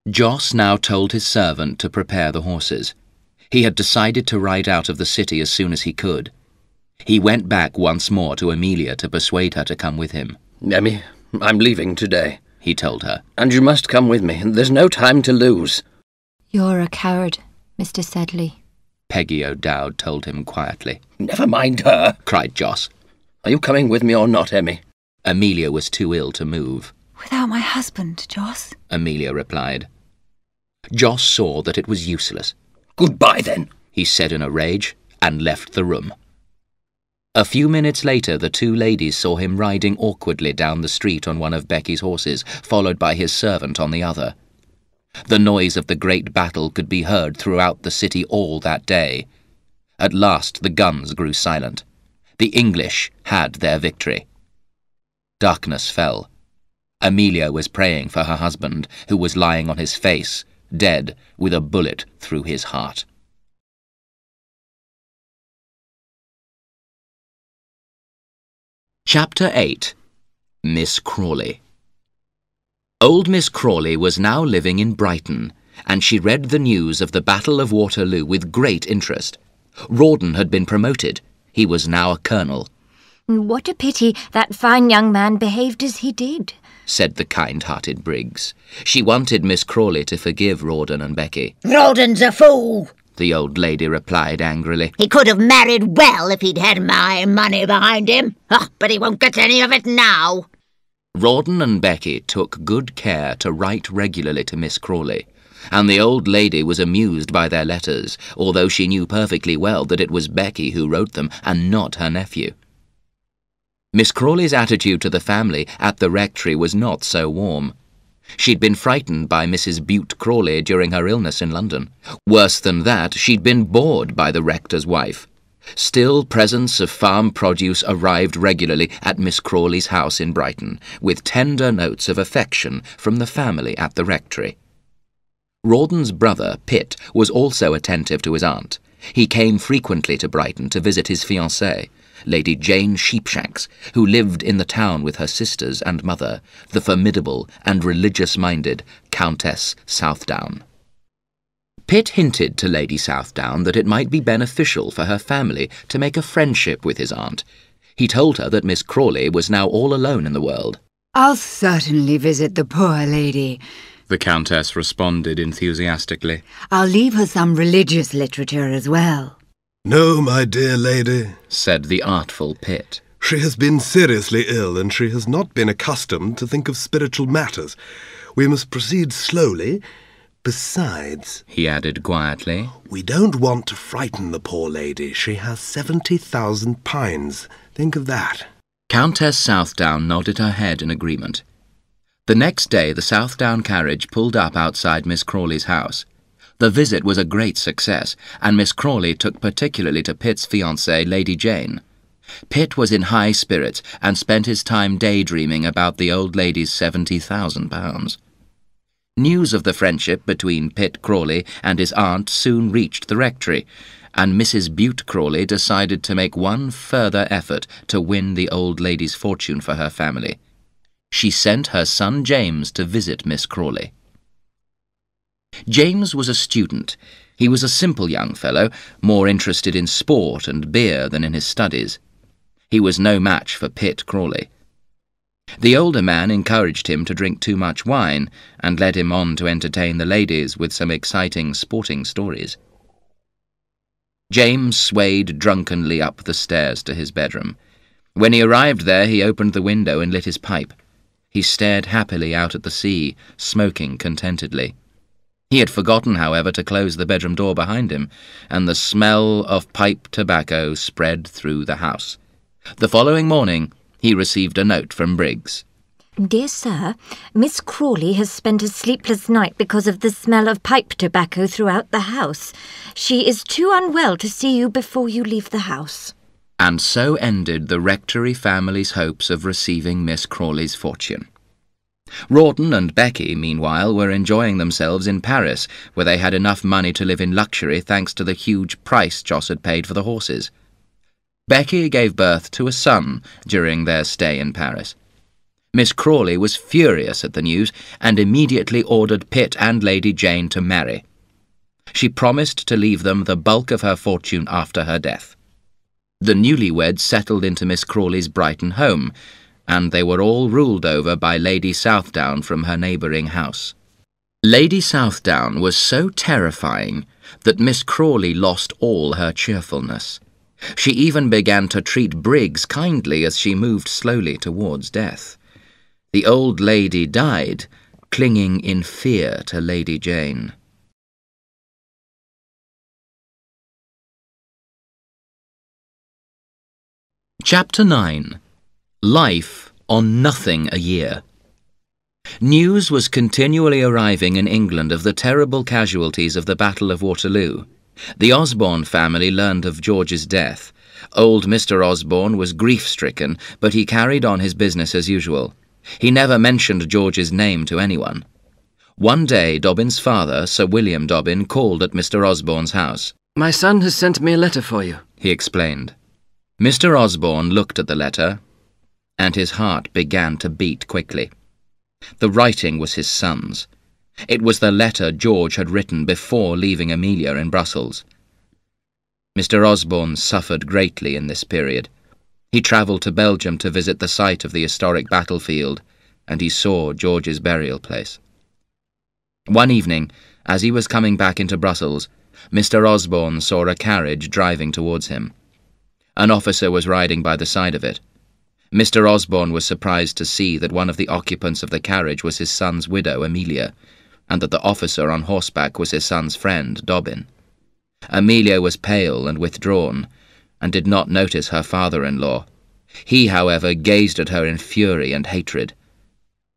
Joss now told his servant to prepare the horses. He had decided to ride out of the city as soon as he could. He went back once more to Amelia to persuade her to come with him. "Emmy, I'm leaving today," he told her. "and you must come with me. There's no time to lose." "You're a coward, Mr. Sedley," Peggy O'Dowd told him quietly. "Never mind her," cried Joss. "Are you coming with me or not, Emmy?" Amelia was too ill to move. "Without my husband, Joss?" Amelia replied. Joss saw that it was useless. "Goodbye, then," he said in a rage, and left the room. A few minutes later, the 2 ladies saw him riding awkwardly down the street on one of Becky's horses, followed by his servant on the other. The noise of the great battle could be heard throughout the city all that day. At last the guns grew silent. The English had their victory. Darkness fell. Amelia was praying for her husband, who was lying on his face, dead, with a bullet through his heart. Chapter 8. Miss Crawley. Old Miss Crawley was now living in Brighton, and she read the news of the Battle of Waterloo with great interest. Rawdon had been promoted. He was now a colonel. "What a pity that fine young man behaved as he did," said the kind-hearted Briggs. She wanted Miss Crawley to forgive Rawdon and Becky. "Rawdon's a fool," the old lady replied angrily. "He could have married well if he'd had my money behind him. Oh, but he won't get any of it now." Rawdon and Becky took good care to write regularly to Miss Crawley, and the old lady was amused by their letters, although she knew perfectly well that it was Becky who wrote them and not her nephew. Miss Crawley's attitude to the family at the rectory was not so warm. She'd been frightened by Mrs. Bute Crawley during her illness in London. Worse than that, she'd been bored by the rector's wife. Still, presents of farm produce arrived regularly at Miss Crawley's house in Brighton, with tender notes of affection from the family at the rectory. Rawdon's brother, Pitt, was also attentive to his aunt. He came frequently to Brighton to visit his fiancée, Lady Jane Sheepshanks, who lived in the town with her sisters and mother, the formidable and religious-minded Countess Southdown. Pitt hinted to Lady Southdown that it might be beneficial for her family to make a friendship with his aunt. He told her that Miss Crawley was now all alone in the world. "I'll certainly visit the poor lady," the Countess responded enthusiastically. "I'll leave her some religious literature as well." "No, my dear lady," said the artful Pitt. "she has been seriously ill, and she has not been accustomed to think of spiritual matters. We must proceed slowly. Besides," he added quietly, "we don't want to frighten the poor lady. She has 70,000 pounds. Think of that." Countess Southdown nodded her head in agreement. The next day the Southdown carriage pulled up outside Miss Crawley's house. The visit was a great success, and Miss Crawley took particularly to Pitt's fiancée, Lady Jane. Pitt was in high spirits and spent his time daydreaming about the old lady's 70,000 pounds. News of the friendship between Pitt Crawley and his aunt soon reached the rectory, and Mrs. Bute Crawley decided to make one further effort to win the old lady's fortune for her family. She sent her son James to visit Miss Crawley. James was a student. He was a simple young fellow, more interested in sport and beer than in his studies. He was no match for Pitt Crawley. The older man encouraged him to drink too much wine and led him on to entertain the ladies with some exciting sporting stories. James swayed drunkenly up the stairs to his bedroom. When he arrived there, he opened the window and lit his pipe. He stared happily out at the sea, smoking contentedly. He had forgotten, however, to close the bedroom door behind him, and the smell of pipe tobacco spread through the house. The following morning, he received a note from Briggs. Dear Sir, Miss Crawley has spent a sleepless night because of the smell of pipe tobacco throughout the house. She is too unwell to see you before you leave the house. And so ended the rectory family's hopes of receiving Miss Crawley's fortune. Rawdon and Becky, meanwhile, were enjoying themselves in Paris, where they had enough money to live in luxury thanks to the huge price Joss had paid for the horses. Becky gave birth to a son during their stay in Paris. Miss Crawley was furious at the news and immediately ordered Pitt and Lady Jane to marry. She promised to leave them the bulk of her fortune after her death. The newlyweds settled into Miss Crawley's Brighton home, and they were all ruled over by Lady Southdown from her neighbouring house. Lady Southdown was so terrifying that Miss Crawley lost all her cheerfulness. She even began to treat Briggs kindly as she moved slowly towards death. The old lady died, clinging in fear to Lady Jane. Chapter 9. Life on Nothing a Year. News was continually arriving in England of the terrible casualties of the Battle of Waterloo. The Osborne family learned of George's death. Old Mr. Osborne was grief-stricken, but he carried on his business as usual. He never mentioned George's name to anyone. One day, Dobbin's father, Sir William Dobbin, called at Mr. Osborne's house. "My son has sent me a letter for you," he explained. Mr. Osborne looked at the letter, and his heart began to beat quickly. The writing was his son's. It was the letter George had written before leaving Amelia in Brussels. Mr. Osborne suffered greatly in this period. He travelled to Belgium to visit the site of the historic battlefield, and he saw George's burial place. One evening, as he was coming back into Brussels, Mr. Osborne saw a carriage driving towards him. An officer was riding by the side of it. Mr. Osborne was surprised to see that one of the occupants of the carriage was his son's widow, Amelia, and that the officer on horseback was his son's friend, Dobbin. Amelia was pale and withdrawn, and did not notice her father-in-law. He, however, gazed at her in fury and hatred.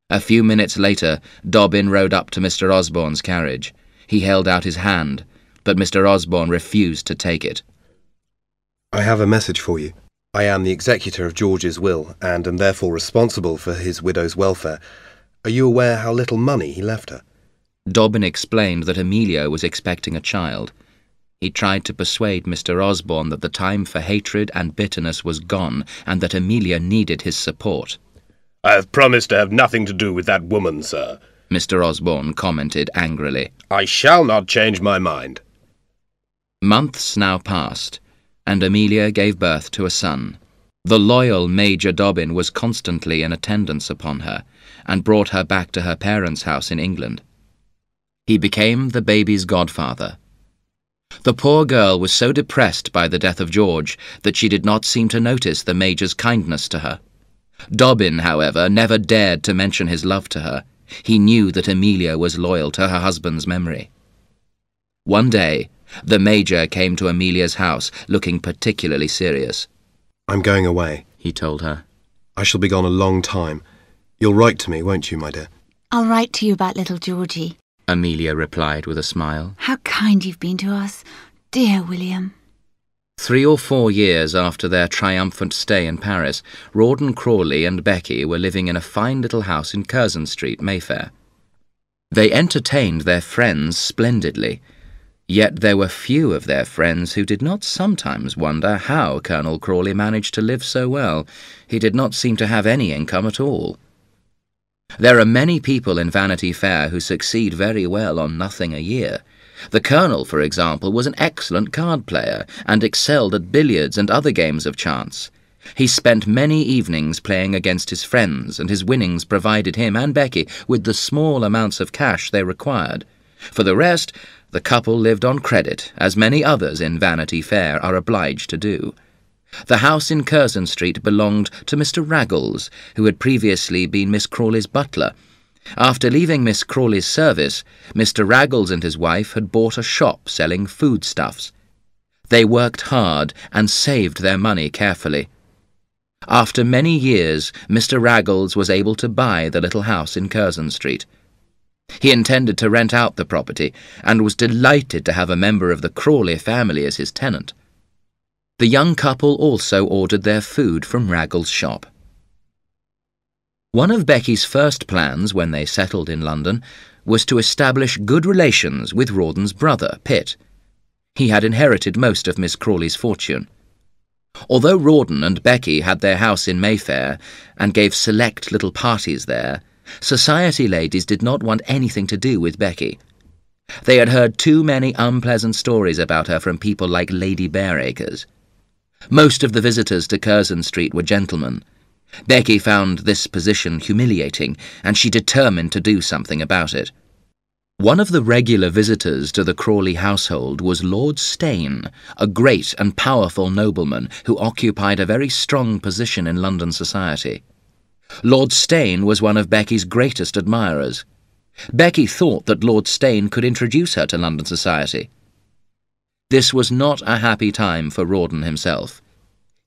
A few minutes later, Dobbin rode up to Mr. Osborne's carriage. He held out his hand, but Mr. Osborne refused to take it. I have a message for you. I am the executor of George's will, and am therefore responsible for his widow's welfare. Are you aware how little money he left her? Dobbin explained that Amelia was expecting a child. He tried to persuade Mr. Osborne that the time for hatred and bitterness was gone, and that Amelia needed his support. I have promised to have nothing to do with that woman, sir, Mr. Osborne commented angrily. I shall not change my mind. Months now passed, and Amelia gave birth to a son. The loyal Major Dobbin was constantly in attendance upon her, and brought her back to her parents' house in England. He became the baby's godfather. The poor girl was so depressed by the death of George that she did not seem to notice the Major's kindness to her. Dobbin, however, never dared to mention his love to her. He knew that Amelia was loyal to her husband's memory. One day, the Major came to Amelia's house, looking particularly serious. I'm going away, he told her. I shall be gone a long time. You'll write to me, won't you, my dear? I'll write to you about little Georgie. Amelia replied with a smile. How kind you've been to us, dear William. 3 or 4 years after their triumphant stay in Paris, Rawdon Crawley and Becky were living in a fine little house in Curzon Street, Mayfair. They entertained their friends splendidly, yet there were few of their friends who did not sometimes wonder how Colonel Crawley managed to live so well. He did not seem to have any income at all. There are many people in Vanity Fair who succeed very well on nothing a year. The Colonel, for example, was an excellent card player and excelled at billiards and other games of chance. He spent many evenings playing against his friends, and his winnings provided him and Becky with the small amounts of cash they required. For the rest, the couple lived on credit, as many others in Vanity Fair are obliged to do. The house in Curzon Street belonged to Mr. Raggles, who had previously been Miss Crawley's butler. After leaving Miss Crawley's service, Mr. Raggles and his wife had bought a shop selling foodstuffs. They worked hard and saved their money carefully. After many years, Mr. Raggles was able to buy the little house in Curzon Street. He intended to rent out the property and was delighted to have a member of the Crawley family as his tenant. The young couple also ordered their food from Raggles' shop. One of Becky's first plans when they settled in London was to establish good relations with Rawdon's brother, Pitt. He had inherited most of Miss Crawley's fortune. Although Rawdon and Becky had their house in Mayfair and gave select little parties there, society ladies did not want anything to do with Becky. They had heard too many unpleasant stories about her from people like Lady Bareacres. Most of the visitors to Curzon Street were gentlemen. Becky found this position humiliating, and she determined to do something about it. One of the regular visitors to the Crawley household was Lord Steyne, a great and powerful nobleman who occupied a very strong position in London society. Lord Steyne was one of Becky's greatest admirers. Becky thought that Lord Steyne could introduce her to London society. This was not a happy time for Rawdon himself.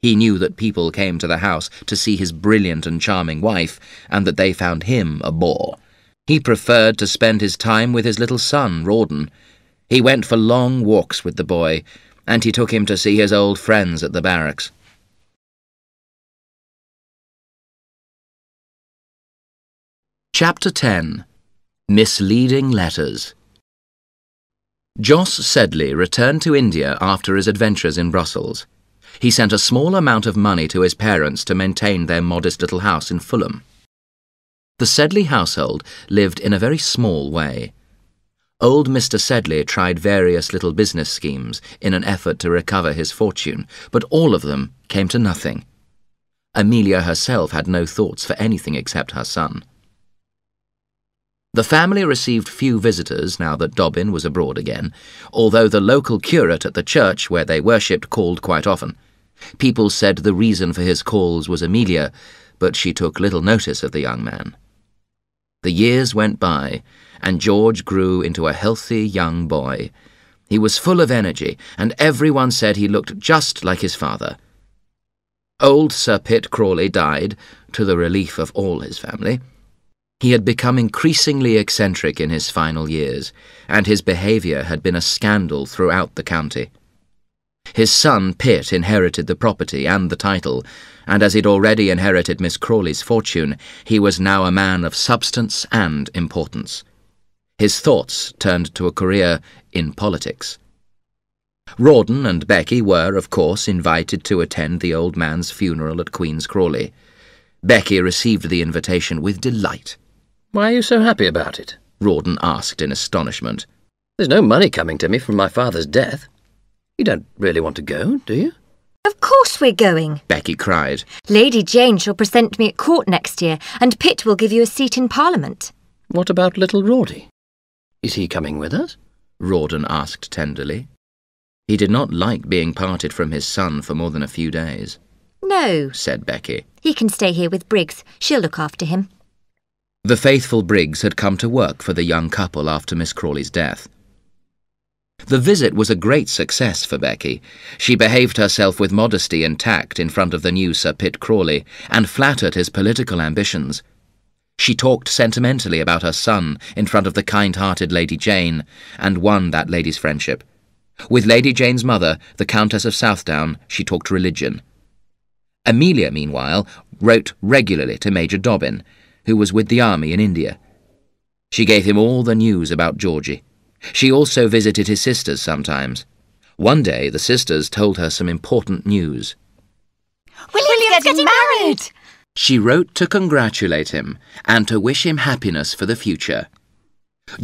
He knew that people came to the house to see his brilliant and charming wife, and that they found him a bore. He preferred to spend his time with his little son, Rawdon. He went for long walks with the boy, and he took him to see his old friends at the barracks. Chapter 10. Misleading Letters. Jos Sedley returned to India after his adventures in Brussels. He sent a small amount of money to his parents to maintain their modest little house in Fulham. The Sedley household lived in a very small way. Old Mr. Sedley tried various little business schemes in an effort to recover his fortune, but all of them came to nothing. Amelia herself had no thoughts for anything except her son. The family received few visitors now that Dobbin was abroad again, although the local curate at the church where they worshipped called quite often. People said the reason for his calls was Amelia, but she took little notice of the young man. The years went by, and George grew into a healthy young boy. He was full of energy, and everyone said he looked just like his father. Old Sir Pitt Crawley died, to the relief of all his family. He had become increasingly eccentric in his final years, and his behaviour had been a scandal throughout the county. His son Pitt inherited the property and the title, and as he'd already inherited Miss Crawley's fortune, he was now a man of substance and importance. His thoughts turned to a career in politics. Rawdon and Becky were, of course, invited to attend the old man's funeral at Queen's Crawley. Becky received the invitation with delight. "Why are you so happy about it?" Rawdon asked in astonishment. "There's no money coming to me from my father's death. You don't really want to go, do you?" Of course we're going, Becky cried. Lady Jane shall present me at court next year, and Pitt will give you a seat in Parliament. "What about little Rawdy? Is he coming with us?" Rawdon asked tenderly. He did not like being parted from his son for more than a few days. No, said Becky. He can stay here with Briggs. She'll look after him. The faithful Briggs had come to work for the young couple after Miss Crawley's death. The visit was a great success for Becky. She behaved herself with modesty and tact in front of the new Sir Pitt Crawley, and flattered his political ambitions. She talked sentimentally about her son in front of the kind-hearted Lady Jane, and won that lady's friendship. With Lady Jane's mother, the Countess of Southdown, she talked religion. Amelia, meanwhile, wrote regularly to Major Dobbin, who was with the army in India. She gave him all the news about Georgie. She also visited his sisters sometimes. One day the sisters told her some important news. William's getting married! She wrote to congratulate him and to wish him happiness for the future.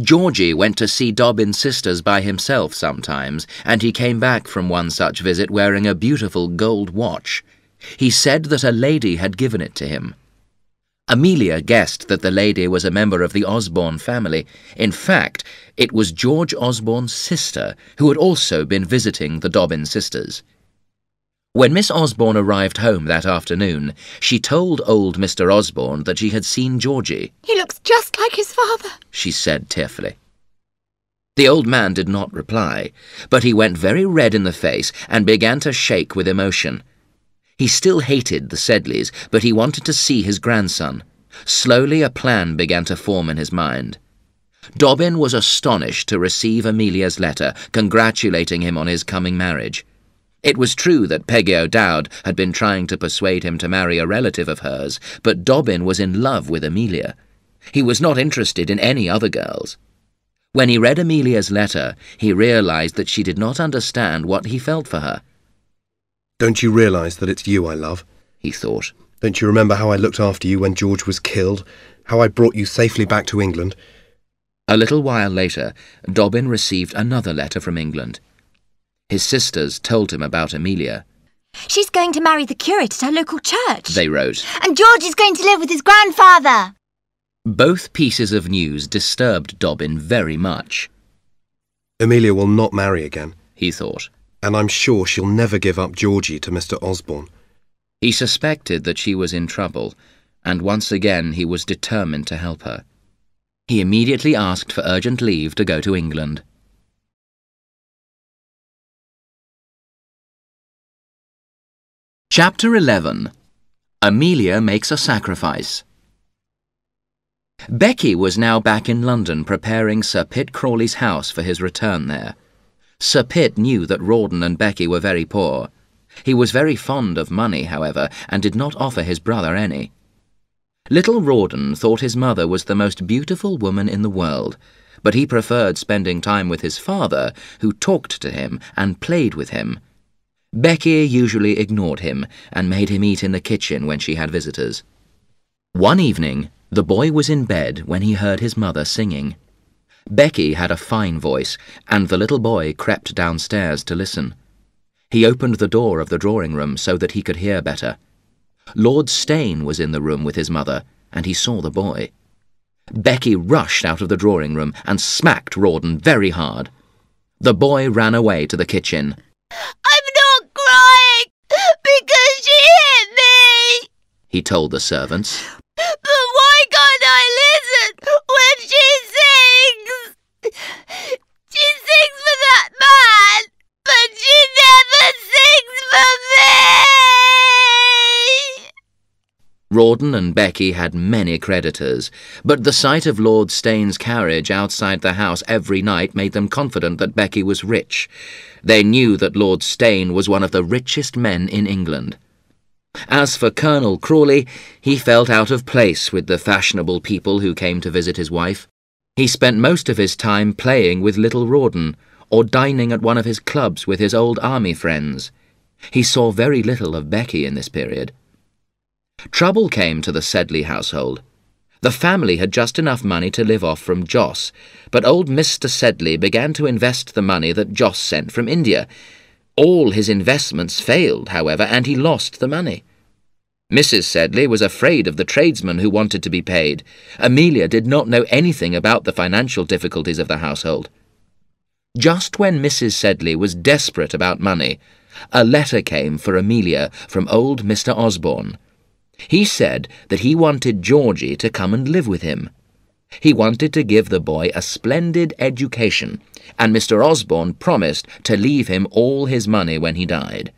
Georgie went to see Dobbin's sisters by himself sometimes, and he came back from one such visit wearing a beautiful gold watch. He said that a lady had given it to him. Amelia guessed that the lady was a member of the Osborne family. In fact, it was George Osborne's sister, who had also been visiting the Dobbin sisters. When Miss Osborne arrived home that afternoon, she told old Mr. Osborne that she had seen Georgie. He looks just like his father, she said tearfully. The old man did not reply, but he went very red in the face and began to shake with emotion. He still hated the Sedleys, but he wanted to see his grandson. Slowly a plan began to form in his mind. Dobbin was astonished to receive Amelia's letter congratulating him on his coming marriage. It was true that Peggy O'Dowd had been trying to persuade him to marry a relative of hers, but Dobbin was in love with Amelia. He was not interested in any other girls. When he read Amelia's letter, he realized that she did not understand what he felt for her. Don't you realise that it's you I love? He thought. Don't you remember how I looked after you when George was killed? How I brought you safely back to England? A little while later, Dobbin received another letter from England. His sisters told him about Amelia. She's going to marry the curate at our local church, they wrote. And George is going to live with his grandfather. Both pieces of news disturbed Dobbin very much. Amelia will not marry again, he thought. And I'm sure she'll never give up Georgie to Mr. Osborne. He suspected that she was in trouble, and once again he was determined to help her. He immediately asked for urgent leave to go to England. Chapter 11. Amelia Makes a Sacrifice. Becky was now back in London preparing Sir Pitt Crawley's house for his return there. Sir Pitt knew that Rawdon and Becky were very poor. He was very fond of money, however, and did not offer his brother any. Little Rawdon thought his mother was the most beautiful woman in the world, but he preferred spending time with his father, who talked to him and played with him. Becky usually ignored him and made him eat in the kitchen when she had visitors. One evening, the boy was in bed when he heard his mother singing. Becky had a fine voice, and the little boy crept downstairs to listen. He opened the door of the drawing-room so that he could hear better. Lord Steyne was in the room with his mother, and he saw the boy. Becky rushed out of the drawing-room and smacked Rawdon very hard. The boy ran away to the kitchen. I'm not crying because she hit me, he told the servants. But why can't I listen when she sings? She sings for that man, but she never sings for me. Rawdon and Becky had many creditors, but the sight of Lord Steyne's carriage outside the house every night made them confident that Becky was rich. They knew that Lord Steyne was one of the richest men in England. As for Colonel Crawley, he felt out of place with the fashionable people who came to visit his wife. He spent most of his time playing with little Rawdon, or dining at one of his clubs with his old army friends. He saw very little of Becky in this period. Trouble came to the Sedley household. The family had just enough money to live off from Joss, but old Mr. Sedley began to invest the money that Joss sent from India. All his investments failed, however, and he lost the money. Mrs. Sedley was afraid of the tradesmen who wanted to be paid. Amelia did not know anything about the financial difficulties of the household. Just when Mrs. Sedley was desperate about money, a letter came for Amelia from old Mr. Osborne. He said that he wanted Georgie to come and live with him. He wanted to give the boy a splendid education, and Mr. Osborne promised to leave him all his money when he died.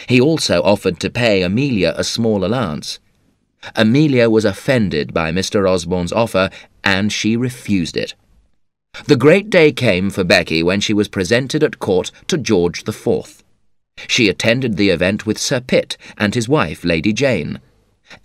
He also offered to pay Amelia a small allowance. Amelia was offended by Mr. Osborne's offer, and she refused it. The great day came for Becky when she was presented at court to George IV. She attended the event with Sir Pitt and his wife, Lady Jane.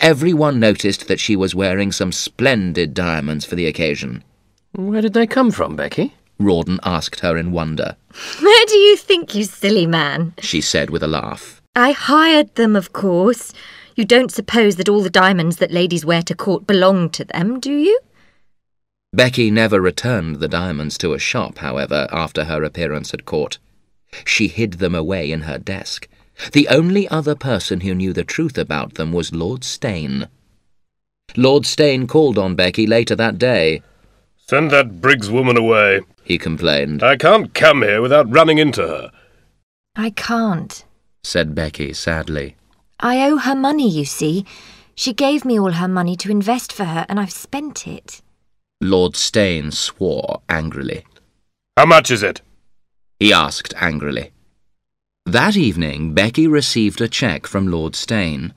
Everyone noticed that she was wearing some splendid diamonds for the occasion. Where did they come from, Becky? Rawdon asked her in wonder. Where do you think, you silly man? She said with a laugh. I hired them, of course. You don't suppose that all the diamonds that ladies wear to court belong to them, do you? Becky never returned the diamonds to a shop, however, after her appearance at court. She hid them away in her desk. The only other person who knew the truth about them was Lord Steyne. Lord Steyne called on Becky later that day. "Send that Briggs woman away," he complained. "I can't come here without running into her." I can't, said Becky sadly. I owe her money, you see. She gave me all her money to invest for her, and I've spent it. Lord Steyne swore angrily. "How much is it?" he asked angrily. That evening, Becky received a cheque from Lord Steyne.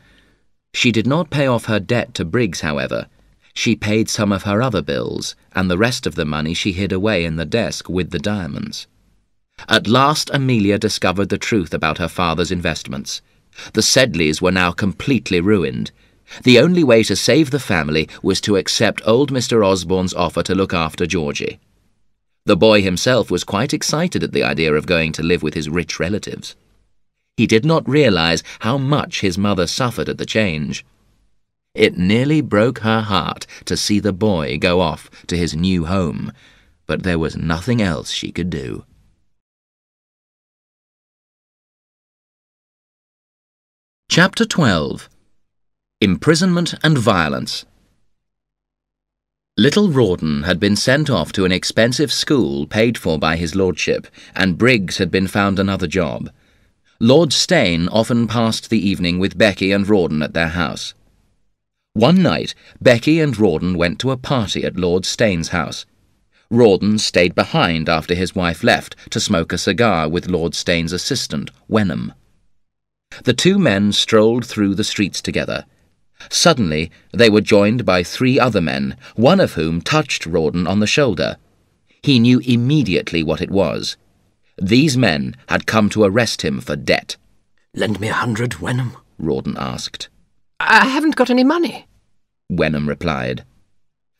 She did not pay off her debt to Briggs, however. She paid some of her other bills, and the rest of the money she hid away in the desk with the diamonds. At last, Amelia discovered the truth about her father's investments. The Sedleys were now completely ruined. The only way to save the family was to accept old Mr. Osborne's offer to look after Georgie. The boy himself was quite excited at the idea of going to live with his rich relatives. He did not realize how much his mother suffered at the change. It nearly broke her heart to see the boy go off to his new home, but there was nothing else she could do. Chapter 12. Imprisonment and Violence. Little Rawdon had been sent off to an expensive school paid for by his lordship, and Briggs had been found another job. Lord Steyne often passed the evening with Becky and Rawdon at their house. One night, Becky and Rawdon went to a party at Lord Steyne's house. Rawdon stayed behind after his wife left to smoke a cigar with Lord Steyne's assistant, Wenham. The two men strolled through the streets together. Suddenly, they were joined by 3 other men, one of whom touched Rawdon on the shoulder. He knew immediately what it was. These men had come to arrest him for debt. "Lend me 100, Wenham," Rawdon asked. "I haven't got any money," Wenham replied.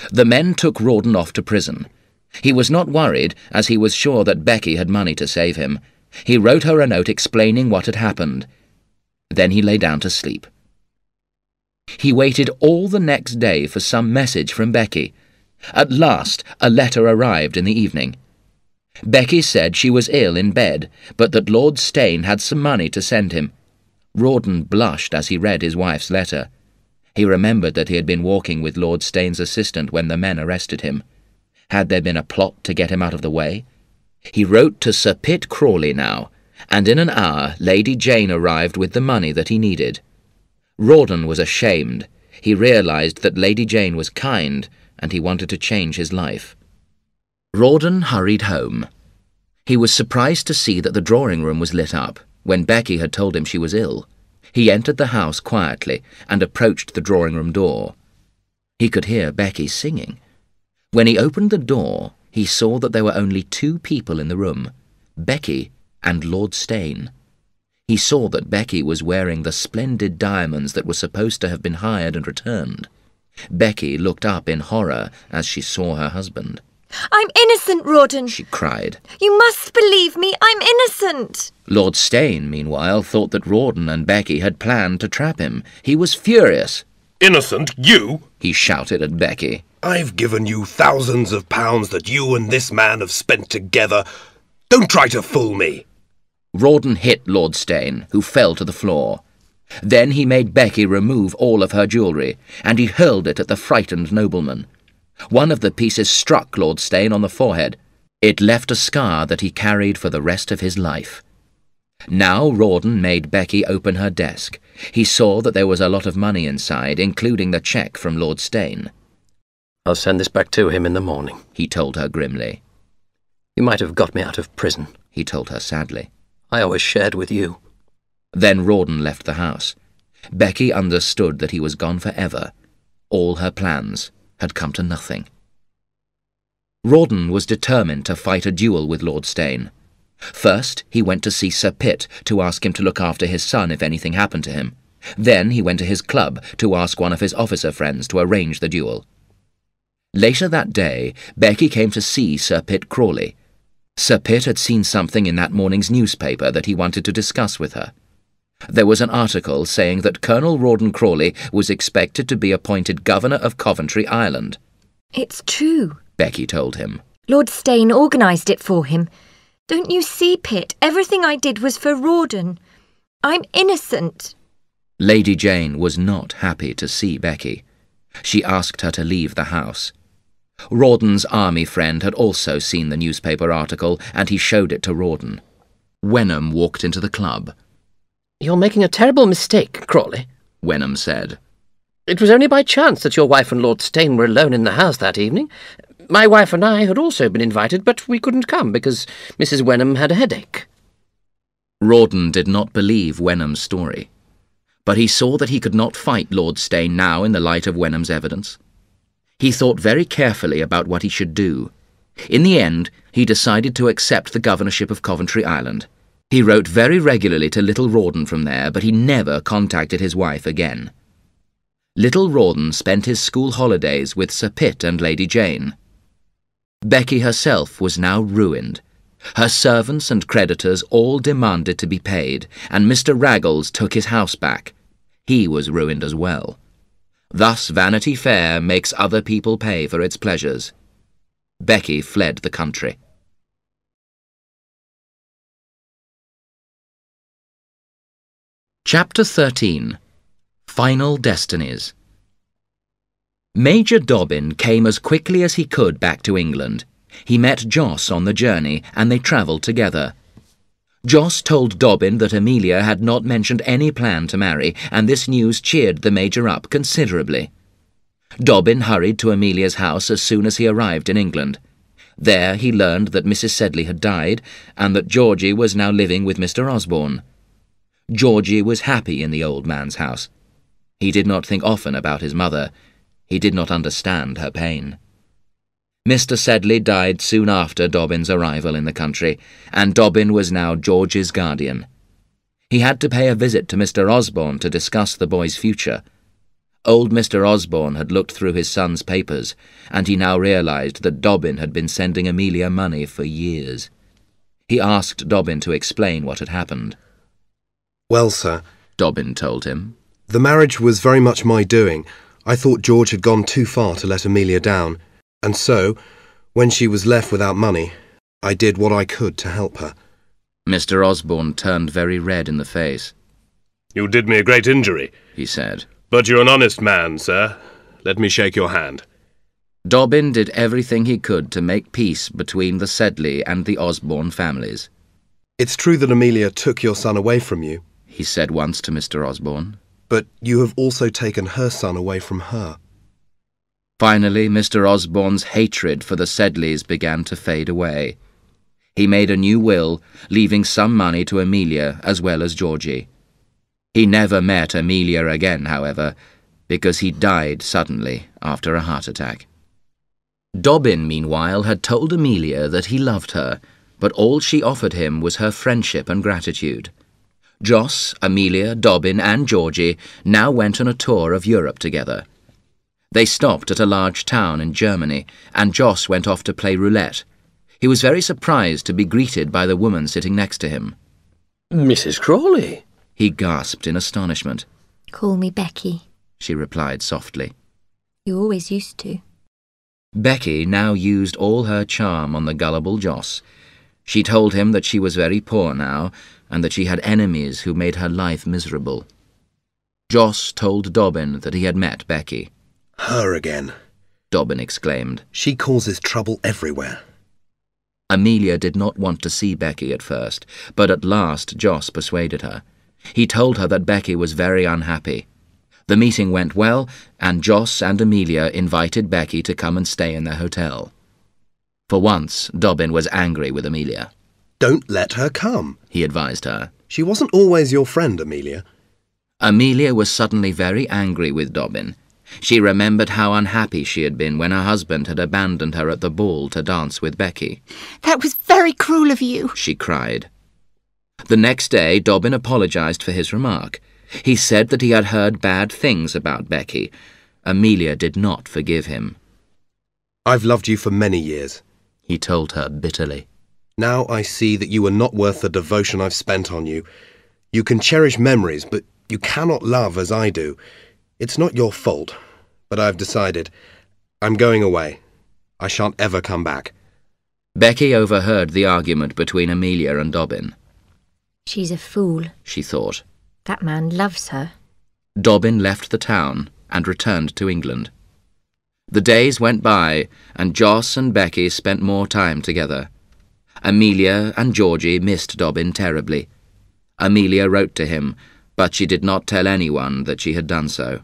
The men took Rawdon off to prison. He was not worried, as he was sure that Becky had money to save him. He wrote her a note explaining what had happened. Then he lay down to sleep. He waited all the next day for some message from Becky. At last, a letter arrived in the evening. Becky said she was ill in bed, but that Lord Steyne had some money to send him. Rawdon blushed as he read his wife's letter. He remembered that he had been walking with Lord Steyne's assistant when the men arrested him. Had there been a plot to get him out of the way? He wrote to Sir Pitt Crawley now, and in an hour Lady Jane arrived with the money that he needed. Rawdon was ashamed. He realized that Lady Jane was kind, and he wanted to change his life. Rawdon hurried home. He was surprised to see that the drawing-room was lit up, when Becky had told him she was ill. He entered the house quietly and approached the drawing-room door. He could hear Becky singing. When he opened the door, he saw that there were only 2 people in the room, Becky and Lord Steyne. He saw that Becky was wearing the splendid diamonds that were supposed to have been hired and returned. Becky looked up in horror as she saw her husband. I'm innocent, Rawdon, she cried. You must believe me, I'm innocent. Lord Steyne, meanwhile, thought that Rawdon and Becky had planned to trap him. He was furious. "Innocent, you?" he shouted at Becky. "I've given you thousands of pounds that you and this man have spent together. Don't try to fool me." Rawdon hit Lord Steyne, who fell to the floor. Then he made Becky remove all of her jewellery, and he hurled it at the frightened nobleman. One of the pieces struck Lord Steyne on the forehead. It left a scar that he carried for the rest of his life. Now Rawdon made Becky open her desk. He saw that there was a lot of money inside, including the cheque from Lord Steyne. "I'll send this back to him in the morning," he told her grimly. "You might have got me out of prison," he told her sadly. "I always shared with you." Then Rawdon left the house. Becky understood that he was gone forever. All her plans had come to nothing. Rawdon was determined to fight a duel with Lord Steyne. First, he went to see Sir Pitt to ask him to look after his son if anything happened to him. Then he went to his club to ask one of his officer friends to arrange the duel. Later that day, Becky came to see Sir Pitt Crawley. Sir Pitt had seen something in that morning's newspaper that he wanted to discuss with her. There was an article saying that Colonel Rawdon Crawley was expected to be appointed Governor of Coventry Island. It's true, Becky told him. Lord Steyne organised it for him. Don't you see, Pitt? Everything I did was for Rawdon. I'm innocent. Lady Jane was not happy to see Becky. She asked her to leave the house. Rawdon's army friend had also seen the newspaper article, and he showed it to Rawdon. Wenham walked into the club. "You're making a terrible mistake, Crawley," Wenham said. "It was only by chance that your wife and Lord Steyne were alone in the house that evening. My wife and I had also been invited, but we couldn't come because Mrs. Wenham had a headache." Rawdon did not believe Wenham's story, but he saw that he could not fight Lord Steyne now in the light of Wenham's evidence. He thought very carefully about what he should do. In the end, he decided to accept the governorship of Coventry Island. He wrote very regularly to Little Rawdon from there, but he never contacted his wife again. Little Rawdon spent his school holidays with Sir Pitt and Lady Jane. Becky herself was now ruined. Her servants and creditors all demanded to be paid, and Mr. Raggles took his house back. He was ruined as well. Thus Vanity Fair makes other people pay for its pleasures. Becky fled the country. Chapter 13. Final Destinies. Major Dobbin came as quickly as he could back to England. He met Joss on the journey, and they travelled together. Joss told Dobbin that Amelia had not mentioned any plan to marry, and this news cheered the Major up considerably. Dobbin hurried to Amelia's house as soon as he arrived in England. There he learned that Mrs. Sedley had died, and that Georgie was now living with Mr. Osborne. Georgie was happy in the old man's house. He did not think often about his mother. He did not understand her pain. Mr. Sedley died soon after Dobbin's arrival in the country, and Dobbin was now George's guardian. He had to pay a visit to Mr. Osborne to discuss the boy's future. Old Mr. Osborne had looked through his son's papers, and he now realised that Dobbin had been sending Amelia money for years. He asked Dobbin to explain what had happened. "Well, sir," Dobbin told him, "the marriage was very much my doing. I thought George had gone too far to let Amelia down, and so, when she was left without money, I did what I could to help her." Mr. Osborne turned very red in the face. "You did me a great injury," he said. "but you're an honest man, sir. Let me shake your hand." Dobbin did everything he could to make peace between the Sedley and the Osborne families. "It's true that Amelia took your son away from you," he said once to Mr. Osborne. "but you have also taken her son away from her." Finally, Mr. Osborne's hatred for the Sedleys began to fade away. He made a new will, leaving some money to Amelia as well as Georgie. He never met Amelia again, however, because he died suddenly after a heart attack. Dobbin, meanwhile, had told Amelia that he loved her, but all she offered him was her friendship and gratitude. Joss, Amelia, Dobbin, and Georgie now went on a tour of Europe together. They stopped at a large town in Germany, and Joss went off to play roulette. He was very surprised to be greeted by the woman sitting next to him. "Mrs. Crawley," he gasped in astonishment. Call me Becky. She replied softly. You always used to. Becky now used all her charm on the gullible Joss. She told him that she was very poor now, and that she had enemies who made her life miserable. Joss told Dobbin that he had met Becky. "Her again," Dobbin exclaimed. "She causes trouble everywhere." Amelia did not want to see Becky at first, but at last Joss persuaded her. He told her that Becky was very unhappy. The meeting went well, and Joss and Amelia invited Becky to come and stay in their hotel. For once, Dobbin was angry with Amelia. "Don't let her come," he advised her. "She wasn't always your friend, Amelia." Amelia was suddenly very angry with Dobbin. She remembered how unhappy she had been when her husband had abandoned her at the ball to dance with Becky. "That was very cruel of you," she cried. The next day, Dobbin apologised for his remark. He said that he had heard bad things about Becky. Amelia did not forgive him. "I've loved you for many years," he told her bitterly. "Now I see that you are not worth the devotion I've spent on you. You can cherish memories, but you cannot love as I do. It's not your fault, but I've decided. I'm going away. I shan't ever come back. Becky overheard the argument between Amelia and Dobbin. She's a fool, she thought. That man loves her. Dobbin left the town and returned to England. The days went by, and Joss and Becky spent more time together. Amelia and Georgie missed Dobbin terribly. Amelia wrote to him, but she did not tell anyone that she had done so.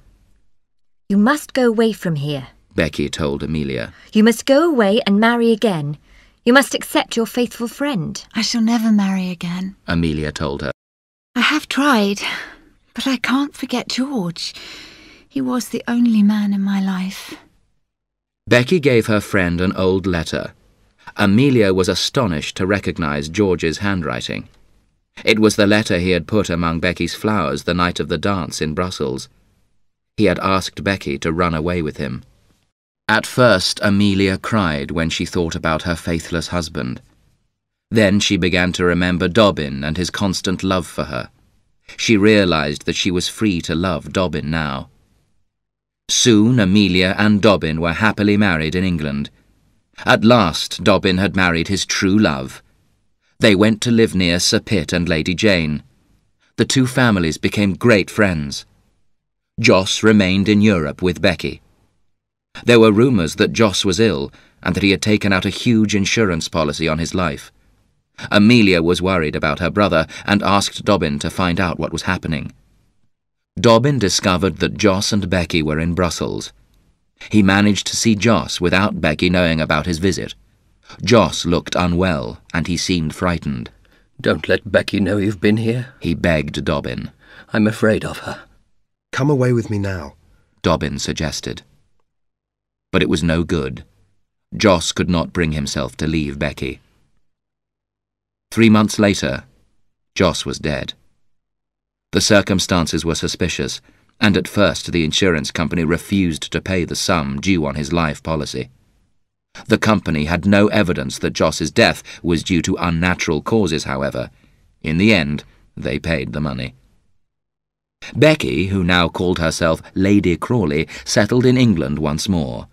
You must go away from here, Becky told Amelia. You must go away and marry again. You must accept your faithful friend. I shall never marry again. Amelia told her. I have tried, but I can't forget George. He was the only man in my life. Becky gave her friend an old letter. Amelia was astonished to recognize George's handwriting. It was the letter he had put among Becky's flowers the night of the dance in Brussels. He had asked Becky to run away with him. At first, Amelia cried when she thought about her faithless husband. Then she began to remember Dobbin and his constant love for her. She realized that she was free to love Dobbin now. Soon Amelia and Dobbin were happily married in England. At last Dobbin had married his true love. They went to live near Sir Pitt and Lady Jane. The two families became great friends. Joss remained in Europe with Becky. There were rumours that Joss was ill and that he had taken out a huge insurance policy on his life. Amelia was worried about her brother and asked Dobbin to find out what was happening. Dobbin discovered that Joss and Becky were in Brussels. He managed to see Joss without Becky knowing about his visit. Joss looked unwell, and he seemed frightened. Don't let Becky know you've been here, he begged Dobbin. I'm afraid of her. Come away with me now, Dobbin suggested. But it was no good. Joss could not bring himself to leave Becky. 3 months later, Joss was dead. The circumstances were suspicious, and at first the insurance company refused to pay the sum due on his life policy. The company had no evidence that Joss's death was due to unnatural causes, however. In the end, they paid the money. Becky, who now called herself Lady Crawley, settled in England once more.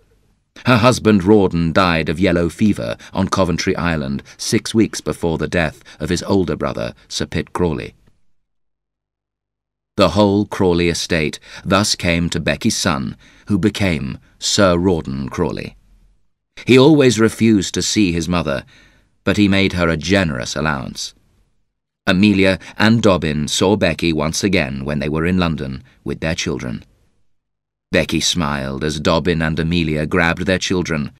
Her husband Rawdon died of yellow fever on Coventry Island 6 weeks before the death of his older brother, Sir Pitt Crawley. The whole Crawley estate thus came to Becky's son, who became Sir Rawdon Crawley. He always refused to see his mother, but he made her a generous allowance. Amelia and Dobbin saw Becky once again when they were in London with their children. Becky smiled as Dobbin and Amelia grabbed their children